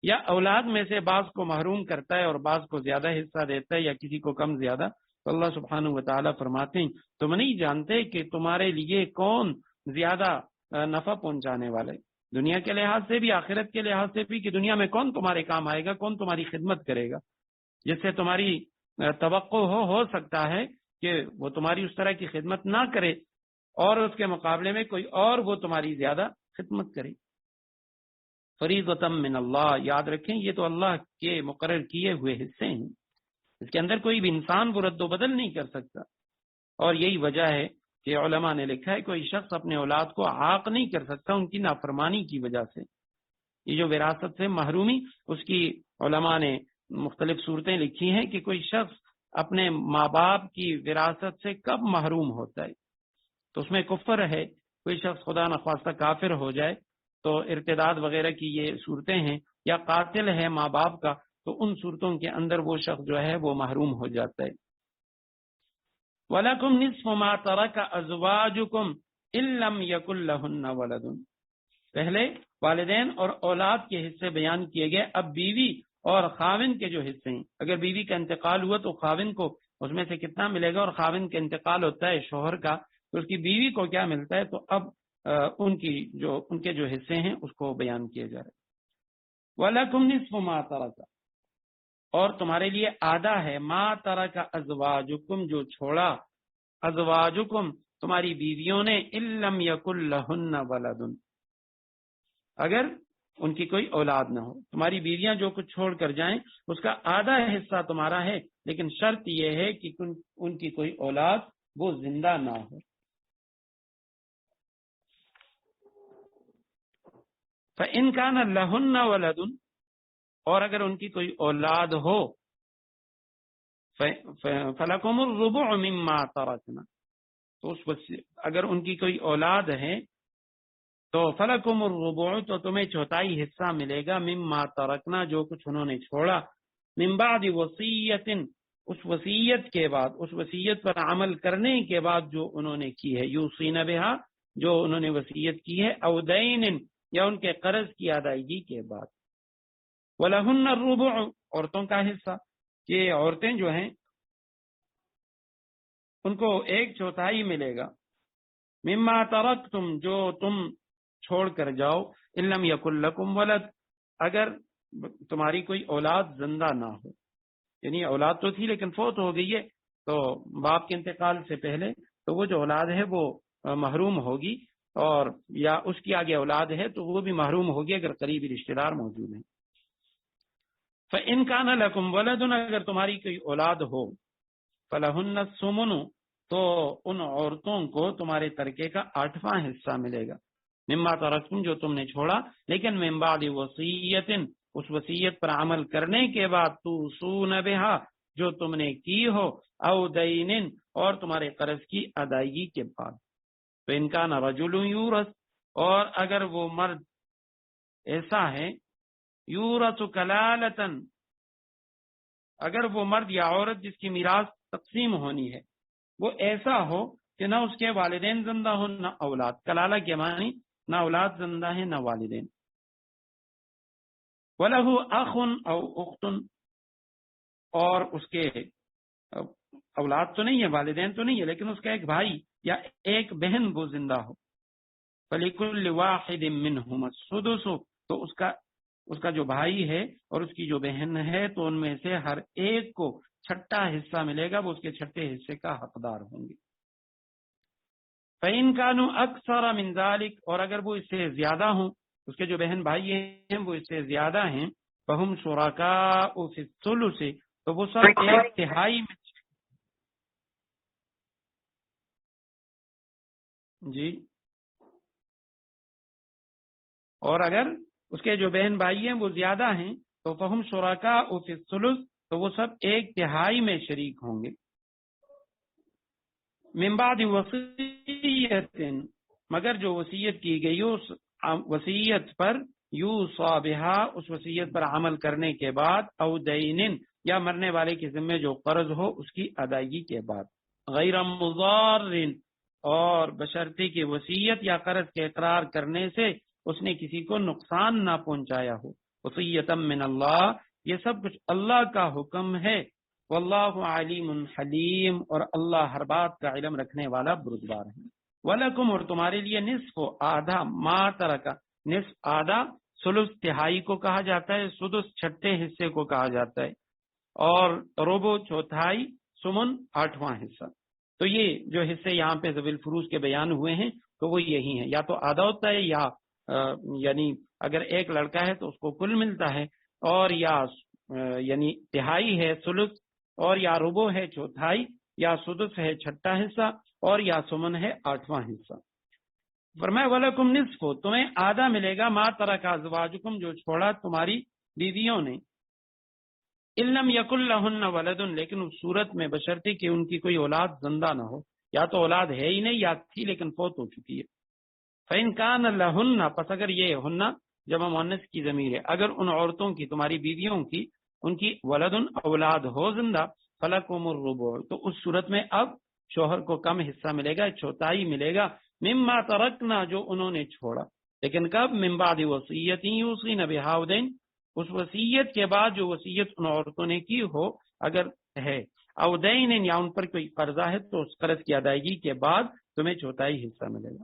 یا اولاد میں سے بعض کو محروم کرتا ہے اور بعض کو زیادہ حصہ دیتا ہے یا کسی کو کم زیادہ. تو اللہ سبحانہ و تعالیٰ فرماتے ہیں تم نہیں جانتے کہ تمہارے لیے کون زیادہ نفع پہنچانے والے. دنیا کے لحاظ سے بھی، آخرت کے لحاظ سے بھی، کہ دنیا میں کون تمہارے کام آئے گا، کون تمہاری خدمت کرے گا، جس سے تمہاری توقع ہو سکتا ہے کہ وہ تمہاری اس طرح کی خدمت نہ کرے اور اس کے مقابلے میں کوئی اور وہ تمہاری زیادہ خدمت کرے۔ فریضۃ من اللہ، یاد رکھیں یہ تو اللہ کے مقرر کیے ہوئے حصے ہیں، اس کے اندر کوئی بھی انسان وہ رد و بدل نہیں کر سکتا۔ اور یہی وجہ ہے کہ علماء نے لکھا ہے کوئی شخص اپنے اولاد کو عاق نہیں کر سکتا ان کی نافرمانی کی وجہ سے۔ یہ جو وراثت سے محرومی، اس کی علماء نے مختلف صورتیں لکھی ہیں کہ کوئی شخص اپنے ماں باپ کی وراثت سے کب محروم ہوتا ہے، تو اس میں کفر ہے۔ کوئی شخص خدا نخواستہ کافر ہو جائے تو ارتداد وغیرہ کی یہ صورتیں ہیں، یا قاتل ہے ماں باپ کا، تو ان صورتوں کے اندر وہ شخص جو ہے وہ محروم ہو جاتا ہے۔ وَلَكُمْ نِصْفُ مَا تَرَكَ أَزْوَاجُكُمْ إِن لَّمْ يَكُن لَّهُنَّ وَلَدٌ۔ پہلے والدین اور اولاد کے حصے بیان کیے گئے، اب بیوی اور خاوند کے جو حصے ہیں، اگر بیوی کا انتقال ہوا تو خاوند کو اس میں سے کتنا ملے گا، اور خاوند کا انتقال ہوتا ہے شوہر کا تو اس کی بیوی کو کیا ملتا ہے، تو اب ان کے جو حصے ہیں اس کو بیان کیا جا رہا ہے۔ وَلَكُمْ نِصْفُ مَا تَرَكَ، اور تمہارے لیے آدھا ہے، ما ترک ازواجکم، جو چھوڑا، ازواجکم تمہاری بیویوں نے، ان لم یکن لہن ولد، اگر ان کی کوئی اولاد نہ ہو۔ تمہاری بیویاں جو کچھ چھوڑ کر جائیں اس کا آدھا حصہ تمہارا ہے، لیکن شرط یہ ہے کہ ان کی کوئی اولاد وہ زندہ نہ ہو۔ فَإِن كَانَ لَهُنَّ وَلَدٌ، اور اگر ان کی کوئی اولاد ہو، فَلَكُمُ الرُّبُعُ مِمَّا تَرَكْنَ، تو اگر ان کی کوئی اولاد ہے تو فَلَكُمُ الرُّبُعُ، تو تمہیں چوتھائی حصہ ملے گا، مِمَّا تَرَكْنَا، جو کچھ انہوں نے چھوڑا، مِن بَعْدِ وَصِيَّةٍ، اس وصیت کے بعد، اس وصیت پر عمل کرنے کے بعد جو انہوں نے کی ہے، یوصین بہا، جو انہوں نے وصیت کی ہے، او دین، یا ان کے قرض کی ادائیگی کے بعد۔ وَلَهُنَّ الرُّبُعُ، عورتوں کا حصہ، کہ عورتیں جو ہیں ان کو 1/4 ملے گا، مما ترکتم، جو تم چھوڑ کر جاؤ، ان لم یکن لکم ولد، اگر تمہاری کوئی اولاد زندہ نہ ہو، یعنی اولاد تو تھی لیکن فوت ہو گئی ہے، تو باپ کے انتقال سے پہلے تو وہ جو اولاد ہے وہ محروم ہوگی، اور یا اس کی آگے اولاد ہے تو وہ بھی محروم ہوگی اگر قریبی رشتہ دار موجود ہیں۔ فَإِن كَانَ لَكُمْ وَلَدٌ، اگر تمہاری کوئی اولاد ہو، فَلَهُنَّ الثُّمُنُ، تو ان عورتوں کو تمہارے ترکے کا 8واں حصہ ملے گا، مما ترکتم، جو تم نے چھوڑا، لیکن من بعد وصیت، اس وصیت پر عمل کرنے کے بعد، توصون بہا، جو تم نے کی ہو، او دین، اور تمہارے قرض کی ادائیگی کے بعد۔ فَإِن كَانَ رَجُلٌ يُورَثُ، اور اگر وہ مرد ایسا ہے، یورث کلالتن، اگر وہ مرد یا عورت جس کی میراث تقسیم ہونی ہے وہ ایسا ہو کہ نہ اس کے والدین زندہ ہوں نہ اولاد، کلالہ کے معنی نہ اولاد زندہ ہے نہ والدین، وَلَهُ أَخٌ أَوْ أُخْتٌ، اور اس کے اولاد تو نہیں ہے، والدین تو نہیں ہے، لیکن اس کا ایک بھائی یا ایک بہن وہ زندہ ہو، فَلِكُلِّ وَاحِدٍ مِّنْهُمَا السُّدُسُ، تو اس کا جو بھائی ہے اور اس کی جو بہن ہے تو ان میں سے ہر ایک کو 6واں حصہ ملے گا، وہ اس کے 6 حصے کا حقدار ہوں گے۔ فَإِن كَانُوا أَكْثَرَ مِن ذَلِكَ، اور اگر وہ اس سے زیادہ ہوں، اس کے جو بہن بھائی ہیں وہ اس سے زیادہ ہیں، فَهُمْ شُرَكَاءُ فِي الثُّلُثِ، تو وہ سب 1/3 میں، جی، اور اگر اس کے جو بہن بھائی ہیں وہ زیادہ ہیں تو فہم شرکاء فی الثلث، تو وہ سب 1/3 میں شریک ہوں گے۔ من بعد وصیت، مگر جو وصیت کی گئی اس وصیت پر، یوصى بها، اس وصیت پر عمل کرنے کے بعد، او دین، یا مرنے والے کے ذمہ جو قرض ہو اس کی ادائیگی کے بعد، غیر مضار، اور بشرطے کی وصیت یا قرض کے اقرار کرنے سے اس نے کسی کو نقصان نہ پہنچایا ہو، وصیۃ من اللہ، یہ سب کچھ اللہ کا حکم ہے، واللہ علیم حلیم، اور اللہ ہر بات کا علم رکھنے والا بردبار ہے۔ وَلَكُمْ، اور تمہارے لیے، نصف، آدھا، ما ترکا، نصف آدھا، سلس تہائی کو کہا جاتا ہے، سدس چھٹے حصے کو کہا جاتا ہے، اور ربع چوتھائی، سمن آٹھواں حصہ۔ تو یہ جو حصے یہاں پہ ذوی الفروض کے بیان ہوئے ہیں تو وہ یہی ہیں، یا تو آدھا ہوتا ہے، یا یعنی اگر ایک لڑکا ہے تو اس کو کل ملتا ہے، اور یا یعنی تہائی ہے سلس، اور یا ربع ہے چوتھائی، یا سدس ہے چھٹا حصہ، اور یا سمن ہے آٹھواں حصہ۔ فرمایا وَلَكُمْ نِصْفُ، تمہیں آدھا ملے گا، ما ترک ازواجکم، جو چھوڑا تمہاری بیویوں نے، ان لم یکن لہن ولد، لیکن اس صورت میں بشرطی کہ ان کی کوئی اولاد زندہ نہ ہو، یا تو اولاد ہے ہی نہیں یا تھی لیکن فوت ہو چکی ہے۔ فَإِنْ كَانَ لَهُنَّ، پس اگر یہ ہن جمع مؤنث کی ضمیر ہے، اگر ان عورتوں کی، تمہاری بیویوں کی، ان کی ولد اولاد ہو زندہ، فَلَكُمُ الرُّبُعُ، تو اس صورت میں اب شوہر کو کم حصہ ملے گا، چوتھائی ملے گا، مما ترکنا، جو انہوں نے چھوڑا، لیکن کب؟ من بعد وصیت یوصین بہا او دین، اس وصیت کے بعد جو وصیت ان عورتوں نے کی ہو، اگر ہے، او دین، یا ان پر کوئی قرضہ ہے تو اس قرض کی ادائیگی کے بعد تمہیں چوتھائی حصہ ملے گا۔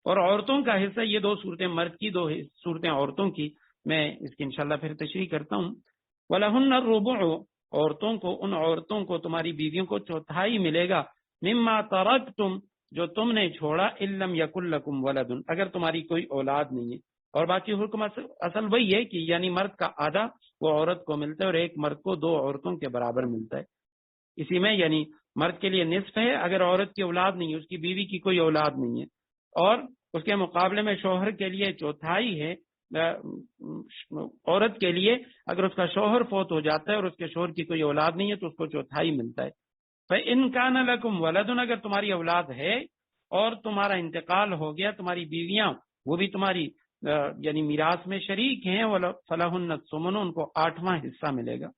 اور عورتوں کا حصہ، یہ دو صورتیں مرد کی، دو صورتیں عورتوں کی، میں اس کی انشاءاللہ پھر تشریح کرتا ہوں۔ وَلَهُنَّ الرُّبُعُ، عورتوں کو، ان عورتوں کو، تمہاری بیویوں کو چوتھائی ملے گا، مما ترکتم، جو تم نے چھوڑا، ان لم یکن لکم ولد، اگر تمہاری کوئی اولاد نہیں ہے۔ اور باقی حکم اصل وہی ہے کہ یعنی مرد کا آدھا وہ عورت کو ملتا ہے، اور ایک مرد کو دو عورتوں کے برابر ملتا ہے۔ اسی میں یعنی مرد کے لیے نصف ہے اگر عورت کی اولاد نہیں ہے، اس کی بیوی کی کوئی اولاد نہیں ہے، اور اس کے مقابلے میں شوہر کے لیے چوتھائی ہے، عورت کے لیے اگر اس کا شوہر فوت ہو جاتا ہے اور اس کے شوہر کی کوئی اولاد نہیں ہے تو اس کو چوتھائی ملتا ہے۔ فَإِنْ كَانَ لَكُمْ وَلَدٌ، اگر تمہاری اولاد ہے اور تمہارا انتقال ہو گیا، تمہاری بیویاں وہ بھی تمہاری یعنی میراث میں شریک ہیں، فَلَهُنَّ الثُّمُنُ، ان کو آٹھواں حصہ ملے گا،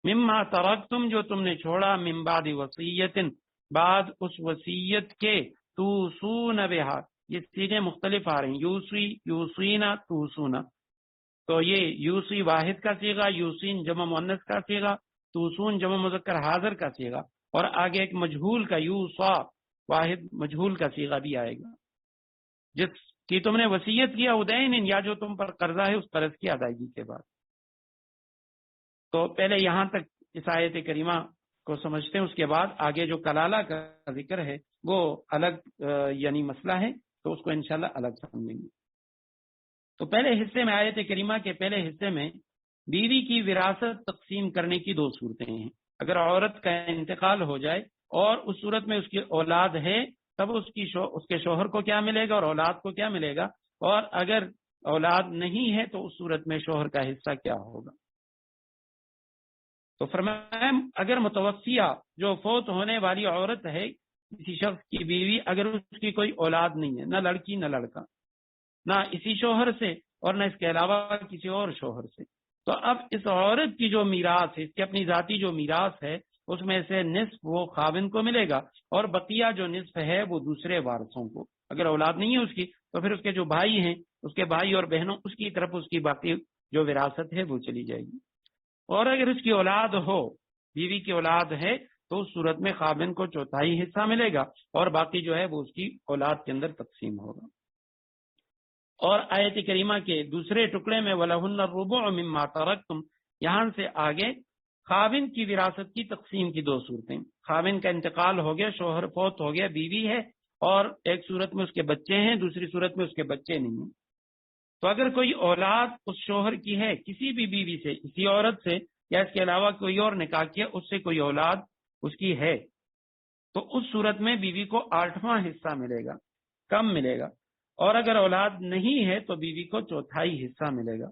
مما ترکتم، جو تم نے چھوڑا، من بعد وصیت، بعد اس وصیت کے، توصون بہا، یہ صیغے مختلف آ رہے ہیں، یوسی، یوسینا، توصون، تو یہ یوسی واحد کا صیغہ، یوسین جمع مؤنث کا صیغہ، توصون جمع مذکر حاضر کا صیغہ، اور آگے ایک مجہول کا، یوسا واحد مجہول کا صیغہ بھی آئے گا، جس کی تم نے وصیت کیا، ادین، یا جو تم پر قرضہ ہے اس قرض کی ادائیگی کے بعد۔ تو پہلے یہاں تک اس آیت کریمہ کو سمجھتے ہیں، اس کے بعد آگے جو کلالہ کا ذکر ہے وہ الگ یعنی مسئلہ ہے، تو اس کو انشاءاللہ الگ سمجھیں گے۔ تو پہلے حصے میں، آیت کریمہ کے پہلے حصے میں بیوی کی وراثت تقسیم کرنے کی دو صورتیں ہیں۔ اگر عورت کا انتقال ہو جائے اور اس صورت میں اس کی اولاد ہے، تب اس کے شوہر کو کیا ملے گا اور اولاد کو کیا ملے گا، اور اگر اولاد نہیں ہے تو اس صورت میں شوہر کا حصہ کیا ہوگا۔ تو فرمایا اگر متوفیہ، جو فوت ہونے والی عورت ہے، کسی شخص کی بیوی، اگر اس کی کوئی اولاد نہیں ہے، نہ لڑکی نہ لڑکا، نہ اسی شوہر سے اور نہ اس کے علاوہ کسی اور شوہر سے، تو اب اس عورت کی جو میراث ہے، اس کی اپنی ذاتی جو میراث ہے، اس میں سے نصف وہ خاوند کو ملے گا، اور بقیہ جو نصف ہے وہ دوسرے وارثوں کو۔ اگر اولاد نہیں ہے اس کی تو پھر اس کے جو بھائی ہیں، اس کے بھائی اور بہنوں، اس کی طرف اس کی باقی جو وراثت ہے وہ چلی جائے گی۔ اور اگر اس کی اولاد ہو، بیوی کی اولاد ہے، تو اس صورت میں خاوند کو چوتھائی حصہ ملے گا، اور باقی جو ہے وہ اس کی اولاد کے اندر تقسیم ہوگا۔ اور آیت کریمہ کے دوسرے ٹکڑے میں وَلَهُنَّ الرُّبُعُ مِمَّا تَرَکْتُمْ، یہاں سے آگے خاوند کی وراثت کی تقسیم کی دو صورتیں۔ خاوند کا انتقال ہو گیا، شوہر فوت ہو گیا، بیوی ہے، اور ایک صورت میں اس کے بچے ہیں، دوسری صورت میں اس کے بچے نہیں ہیں۔ تو اگر کوئی اولاد اس شوہر کی ہے، کسی بھی بیوی سے، کسی عورت سے، یا اس کے علاوہ کوئی اور نکاح کیا، اس سے کوئی اولاد اس کی ہے، تو اس صورت میں بیوی کو آٹھواں حصہ ملے گا، کم ملے گا۔ اور اگر اولاد نہیں ہے تو بیوی کو چوتھائی حصہ ملے گا،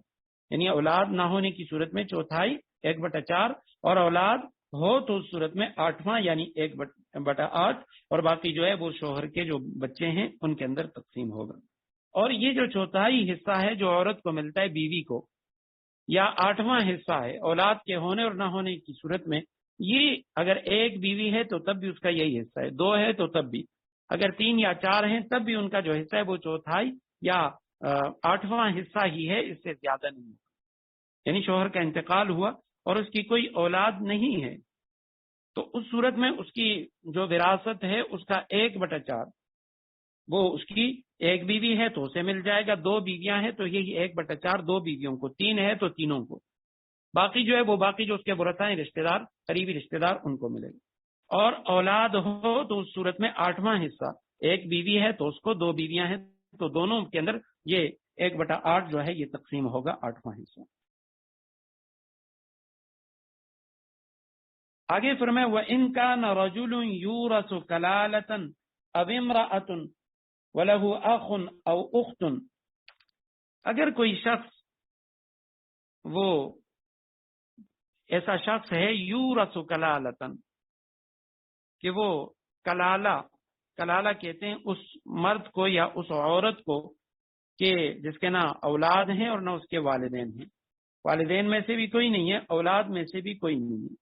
یعنی اولاد نہ ہونے کی صورت میں چوتھائی 1/4، اور اولاد ہو تو اس صورت میں آٹھواں یعنی 1/8، اور باقی جو ہے وہ شوہر کے جو بچے ہیں ان کے اندر تقسیم ہوگا۔ اور یہ جو چوتھائی حصہ ہے جو عورت کو ملتا ہے بیوی کو، یا آٹھواں حصہ ہے اولاد کے ہونے اور نہ ہونے کی صورت میں، یہ اگر ایک بیوی ہے تو تب بھی اس کا یہی حصہ ہے، دو ہے تو تب بھی، اگر 3 یا 4 ہیں تب بھی ان کا جو حصہ ہے وہ چوتھائی یا آٹھواں حصہ ہی ہے، اس سے زیادہ نہیں۔ یعنی شوہر کا انتقال ہوا اور اس کی کوئی اولاد نہیں ہے، تو اس صورت میں اس کی جو وراثت ہے اس کا 1/4 وہ اس کی ایک بیوی ہے تو اسے مل جائے گا، 2 بیویاں ہیں تو یہی 1/4 2 بیویوں کو، 3 ہے تو تینوں کو، باقی جو ہے وہ باقی جو اس کے ورثاء ہیں رشتہ دار قریبی رشتہ دار ان کو ملے گا۔ اور اولاد ہو تو اس صورت میں 8واں حصہ، ایک بیوی ہے تو اس کو 2 بیویاں ہیں تو دونوں کے اندر یہ 1/8 جو ہے یہ تقسیم ہوگا 8واں حصہ۔ آگے فرمائے وَإِن كَانَ رَجُلٌ يُورَثُ كَلَالَةً أَوْ امْرَأَةٌ وَلَهُ أَخٌ أَوْ أُخْتٌ، اگر کوئی شخص وہ ایسا شخص ہے یورث کلالتن کہ وہ کلالہ کہتے ہیں اس مرد کو یا اس عورت کو کہ جس کے نہ اولاد ہیں اور نہ اس کے والدین ہیں، والدین میں سے بھی کوئی نہیں ہے، اولاد میں سے بھی کوئی نہیں ہے،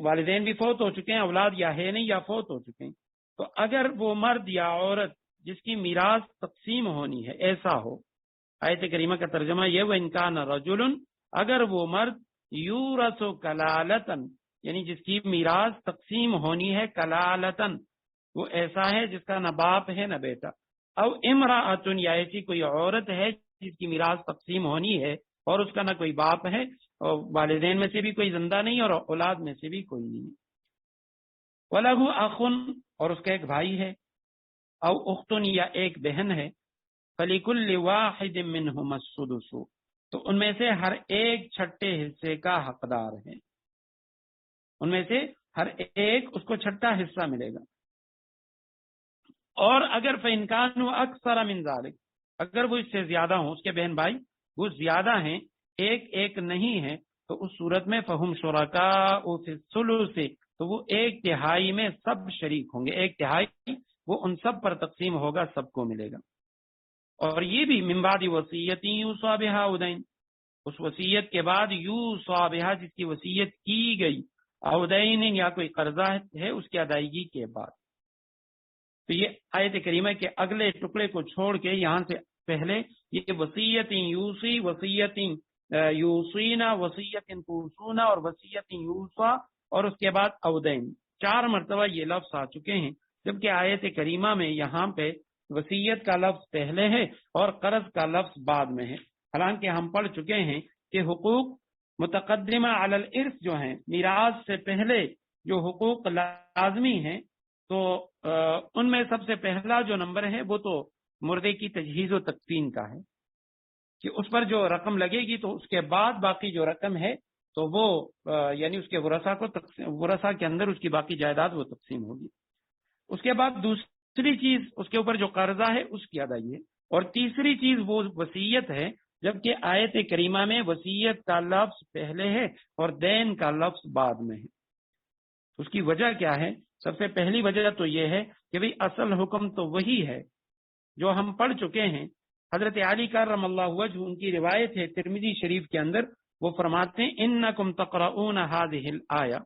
والدین بھی فوت ہو چکے ہیں، اولاد یا ہے نہیں یا فوت ہو چکے ہیں، تو اگر وہ مرد یا عورت جس کی میراث تقسیم ہونی ہے ایسا ہو، آیت کریمہ کا ترجمہ یہ وَإِن كَانَ رَجُلٌ، اگر وہ مرد یورث کلالتن یعنی جس کی میراث تقسیم ہونی ہے کلالتن، وہ ایسا ہے جس کا نہ باپ ہے نہ بیٹا، او امرأۃ یا ایسی کوئی عورت ہے جس کی میراث تقسیم ہونی ہے اور اس کا نہ کوئی باپ ہے اور والدین میں سے بھی کوئی زندہ نہیں اور اولاد میں سے بھی کوئی نہیں، وَلَهُ أَخٌ اور اس کا ایک بھائی ہے، او اختن یا ایک بہن ہے، فَلِكُلِّ وَاحِدٍ مِّنْهُمَا السُّدُسُ تو ان میں سے ہر ایک چھٹے حصے کا حقدار ہے، ان میں سے ہر ایک اس کو چھٹا حصہ ملے گا۔ اور اگر فَإِنْ كَانُوا أَكْثَرَ مِنْ ذَلِكَ اگر وہ اس سے زیادہ ہوں، اس کے بہن بھائی وہ زیادہ ہیں، ایک نہیں ہے، تو اس صورت میں فَهُمْ شُرَكَاءُ فِي الثُّلُثِ تو وہ 1/3 میں سب شریک ہوں گے، 1/3 وہ ان سب پر تقسیم ہوگا، سب کو ملے گا۔ اور یہ بھی من بعد وصیت یوصی بہا او دین، اس وصیت کے بعد یوصی بہا جس کی وصیت کی گئی، او دین یا کوئی قرضہ ہے اس کی ادائیگی کے بعد۔ تو یہ آیت کریمہ کے اگلے ٹکڑے کو چھوڑ کے یہاں سے پہلے یہ وصیت یوصی، وصیت یوصینا، وصیت توصونا اور وصیت یوصا اور اس کے بعد او دین، 4 مرتبہ یہ لفظ آ چکے ہیں، جبکہ آیت کریمہ میں یہاں پہ وصیت کا لفظ پہلے ہے اور قرض کا لفظ بعد میں ہے۔ حالانکہ ہم پڑھ چکے ہیں کہ حقوق متقدمہ علی الارث جو ہیں، میراث سے پہلے جو حقوق لازمی ہیں، تو ان میں سب سے پہلا جو نمبر ہے وہ تو مردے کی تجہیز و تکفین کا ہے کہ اس پر جو رقم لگے گی تو اس کے بعد باقی جو رقم ہے تو وہ یعنی اس کے ورثاء کے اندر اس کی باقی جائیداد وہ تقسیم ہوگی۔ اس کے بعد دوسری چیز اس کے اوپر جو قرضہ ہے اس کی ادائیگی ہے، اور تیسری چیز وہ وصیت ہے، جبکہ آیت کریمہ میں وصیت کا لفظ پہلے ہے اور دین کا لفظ بعد میں ہے۔ اس کی وجہ کیا ہے؟ سب سے پہلی وجہ تو یہ ہے کہ بھئی اصل حکم تو وہی ہے جو ہم پڑھ چکے ہیں۔ حضرت علی کرم اللہ وجہ ان کی روایت ہے ترمذی شریف کے اندر، وہ فرماتے ہیں انکم تقرؤون هذه الآیہ،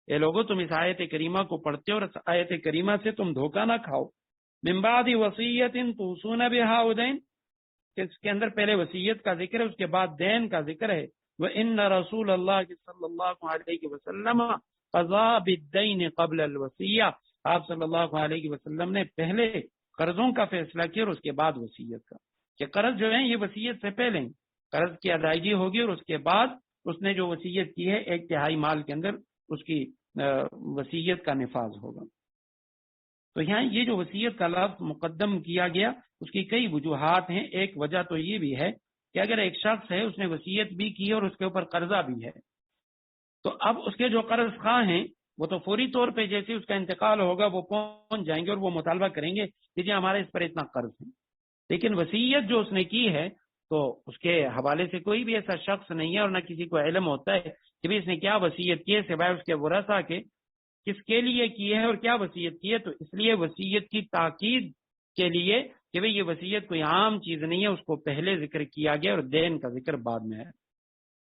اے لوگوں تم اس آیت کریمہ کو پڑھتے ہو اور اس آیت کریمہ سے تم دھوکہ نہ کھاؤ، من بعد وصیت توصون بها او دین، کہ اس کے اندر پہلے وصیت کا ذکر ہے اس کے بعد دین کا ذکر ہے، وان رسول اللہ صلی اللہ علیہ وسلم قضا بالدین قبل الوصیہ، آپ صلی اللہ علیہ وسلم نے پہلے قرضوں کا فیصلہ کیا اور اس کے بعد وصیت کا، کہ قرض جو ہیں یہ وصیت سے پہلے قرض کی ادائیگی ہوگی اور اس کے بعد اس نے جو وصیت کی ہے 1/3 مال کے اندر اس کی وصیت کا نفاذ ہوگا۔ تو یہاں یہ جو وصیت کا لفظ مقدم کیا گیا اس کی کئی وجوہات ہیں۔ ایک وجہ تو یہ بھی ہے کہ اگر ایک شخص ہے اس نے وصیت بھی کی اور اس کے اوپر قرضہ بھی ہے، تو اب اس کے جو قرض خواہ ہیں وہ تو فوری طور پہ جیسے اس کا انتقال ہوگا وہ پہنچ جائیں گے اور وہ مطالبہ کریں گے کہ جی ہمارے اس پر اتنا قرض ہے، لیکن وصیت جو اس نے کی ہے تو اس کے حوالے سے کوئی بھی ایسا شخص نہیں ہے اور نہ کسی کو علم ہوتا ہے کہ بھی اس نے کیا وصیت کی ہے سوائے اس کے ورثاء کے، کس کے لیے کی ہے اور کیا وصیت کی ہے۔ تو اس لیے وصیت کی تاکید کے لیے کہ بھئی یہ وصیت کوئی عام چیز نہیں ہے، اس کو پہلے ذکر کیا گیا اور دین کا ذکر بعد میں ہے۔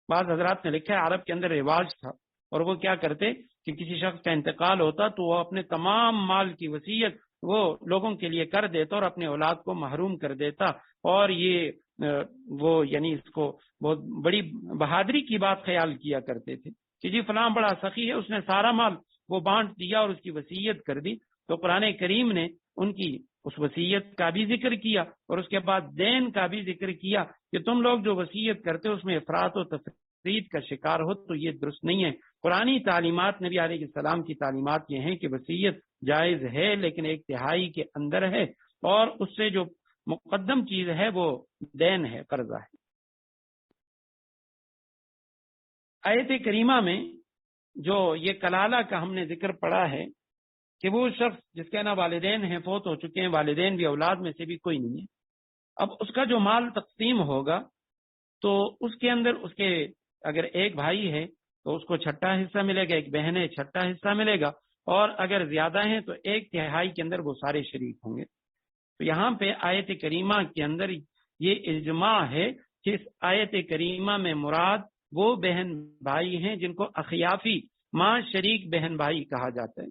بعض حضرات نے لکھا ہے عرب کے اندر رواج تھا اور وہ کیا کرتے کہ کسی شخص کا انتقال ہوتا تو وہ اپنے تمام مال کی وصیت وہ لوگوں کے لیے کر دیتا اور اپنے اولاد کو محروم کر دیتا، اور یہ وہ یعنی اس کو بہت بڑی بہادری کی بات خیال کیا کرتے تھے کہ جی فلاں بڑا سخی ہے، اس نے سارا مال وہ بانٹ دیا اور اس کی وصیت کر دی۔ تو قرآن کریم نے ان کی اس وصیت کا بھی ذکر کیا اور اس کے بعد دین کا بھی ذکر کیا کہ تم لوگ جو وصیت کرتے ہو اس میں افراط و تفرید کا شکار ہو تو یہ درست نہیں ہے۔ قرآنی تعلیمات نبی علیہ السلام کی تعلیمات یہ ہیں کہ وصیت جائز ہے لیکن ایک تہائی کے اندر ہے، اور اس سے جو مقدم چیز ہے وہ دین ہے، قرضہ ہے۔ آیت کریمہ میں جو یہ کلالہ کا ہم نے ذکر پڑھا ہے کہ وہ شخص جس کے نہ والدین ہیں، فوت ہو چکے ہیں، والدین بھی، اولاد میں سے بھی کوئی نہیں ہے، اب اس کا جو مال تقسیم ہوگا تو اس کے اندر اس کے اگر ایک بھائی ہے تو اس کو چھٹا حصہ ملے گا، ایک بہن ہے چھٹا حصہ ملے گا، اور اگر زیادہ ہیں تو ایک تہائی کے اندر وہ سارے شریک ہوں گے۔ تو یہاں پہ آیت کریمہ کے اندر یہ اجماع ہے کہ اس آیت کریمہ میں مراد وہ بہن بھائی ہیں جن کو اخیافی ماں شریک بہن بھائی کہا جاتا ہے۔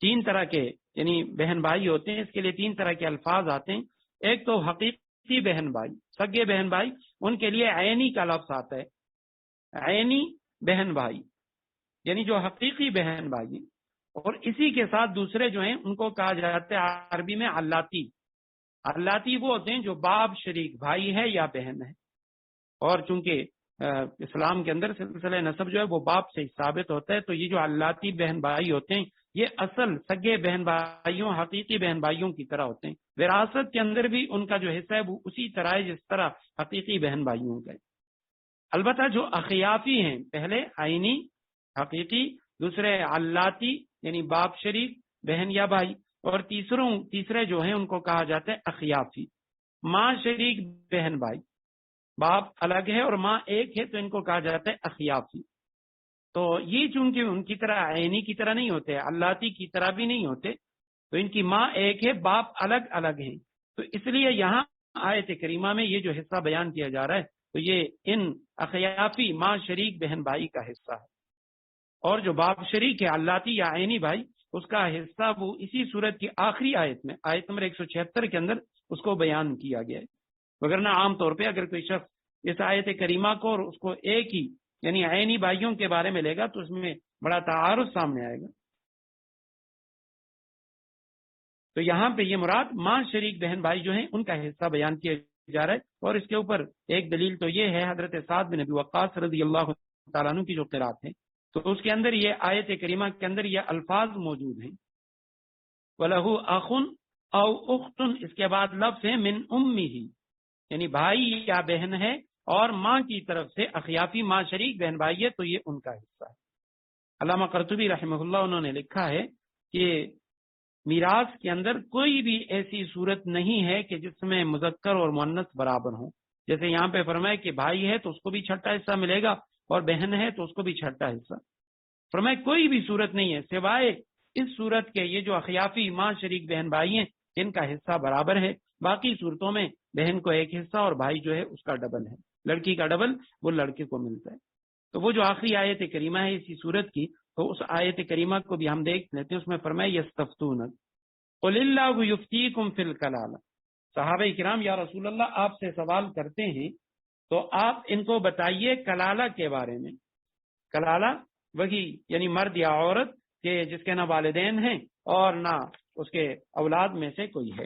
تین طرح کے یعنی بہن بھائی ہوتے ہیں، اس کے لیے تین طرح کے الفاظ آتے ہیں۔ ایک تو حقیقی بہن بھائی، سگے بہن بھائی، ان کے لیے عینی کا لفظ آتا ہے، عینی بہن بھائی یعنی جو حقیقی بہن بھائی ہیں، اور اسی کے ساتھ دوسرے جو ہیں ان کو کہا جاتا ہے عربی میں علاتی۔ علاتی وہ ہوتے ہیں جو باپ شریک بھائی ہے یا بہن ہے، اور چونکہ اسلام کے اندر سلسلہ نسب جو ہے وہ باپ سے ثابت ہوتا ہے، تو یہ جو علاتی بہن بھائی ہوتے ہیں یہ اصل سگے بہن بھائیوں، حقیقی بہن بھائیوں کی طرح ہوتے ہیں۔ وراثت کے اندر بھی ان کا جو حصہ ہے وہ اسی طرح ہے جس طرح حقیقی بہن بھائیوں کا ہے۔ البتہ جو اخیافی ہیں، پہلے عینی حقیقی، دوسرے علاتی یعنی باپ شریک بہن یا بھائی، اور تیسرے جو ہیں ان کو کہا جاتا ہے اخیافی، ماں شریک بہن بھائی، باپ الگ ہے اور ماں ایک ہے تو ان کو کہا جاتا ہے اخیافی۔ تو یہ چونکہ ان کی طرح عینی کی طرح نہیں ہوتے، علاتی کی طرح بھی نہیں ہوتے، تو ان کی ماں ایک ہے، باپ الگ الگ ہیں، تو اس لیے یہاں آیت کریمہ میں یہ جو حصہ بیان کیا جا رہا ہے تو یہ ان اخیافی ماں شریک بہن بھائی کا حصہ ہے، اور جو باپ شریک ہے علاتی یا عینی بھائی اس کا حصہ وہ اسی صورت کی آخری آیت میں، آیت نمبر 176 کے اندر اس کو بیان کیا گیا ہے۔ وگرنہ عام طور پہ اگر کوئی شخص اس آیت کریمہ کو اور اس کو ایک ہی یعنی عینی بھائیوں کے بارے میں لے گا تو اس میں بڑا تعارض سامنے آئے گا۔ تو یہاں پہ یہ مراد ماں شریک بہن بھائی جو ہیں ان کا حصہ بیان کیا جا رہا ہے، اور اس کے اوپر ایک دلیل تو یہ ہے حضرت سعد بن ابی وقاص رضی اللہ تعالیٰ عنہ کی جو قرات ہے تو اس کے اندر یہ آیت کریمہ کے اندر یہ الفاظ موجود ہیں، وَلَهُ أَخٌ أَوْ أُخْتٌ، اس کے بعد لفظ ہے من أُمِّهِ یعنی بھائی یا بہن ہے اور ماں کی طرف سے اخیافی ماں شریک بہن بھائی ہے تو یہ ان کا حصہ ہے۔ علامہ قرطبی رحمہ اللہ انہوں نے لکھا ہے کہ میراث کے اندر کوئی بھی ایسی صورت نہیں ہے کہ جس میں مذکر اور مؤنث برابر ہوں، جیسے یہاں پہ فرمائے کہ بھائی ہے تو اس کو بھی چھٹا حصہ ملے گا اور بہن ہے تو اس کو بھی چھٹا حصہ۔ فرمائے کوئی بھی صورت نہیں ہے سوائے اس صورت کے یہ جو اخیافی ماں شریک بہن بھائی ہیں ان کا حصہ برابر ہے، باقی صورتوں میں بہن کو ایک حصہ اور بھائی جو ہے اس کا ڈبل ہے، لڑکی کا ڈبل وہ لڑکے کو ملتا ہے۔ تو وہ جو آخری آیت کریمہ ہے اسی صورت کی، تو اس آیت کریمہ کو بھی ہم دیکھ لیتے ہیں، اس میں فرمایا یستفتونک قل اللہ یفتیکم فی الکلالہ، صحابہ کرام یا رسول اللہ آپ سے سوال کرتے ہیں تو آپ ان کو بتائیے کلالہ کے بارے میں۔ کلالہ وہی یعنی مرد یا عورت کہ جس کے نہ والدین ہیں اور نہ اس کے اولاد میں سے کوئی ہے،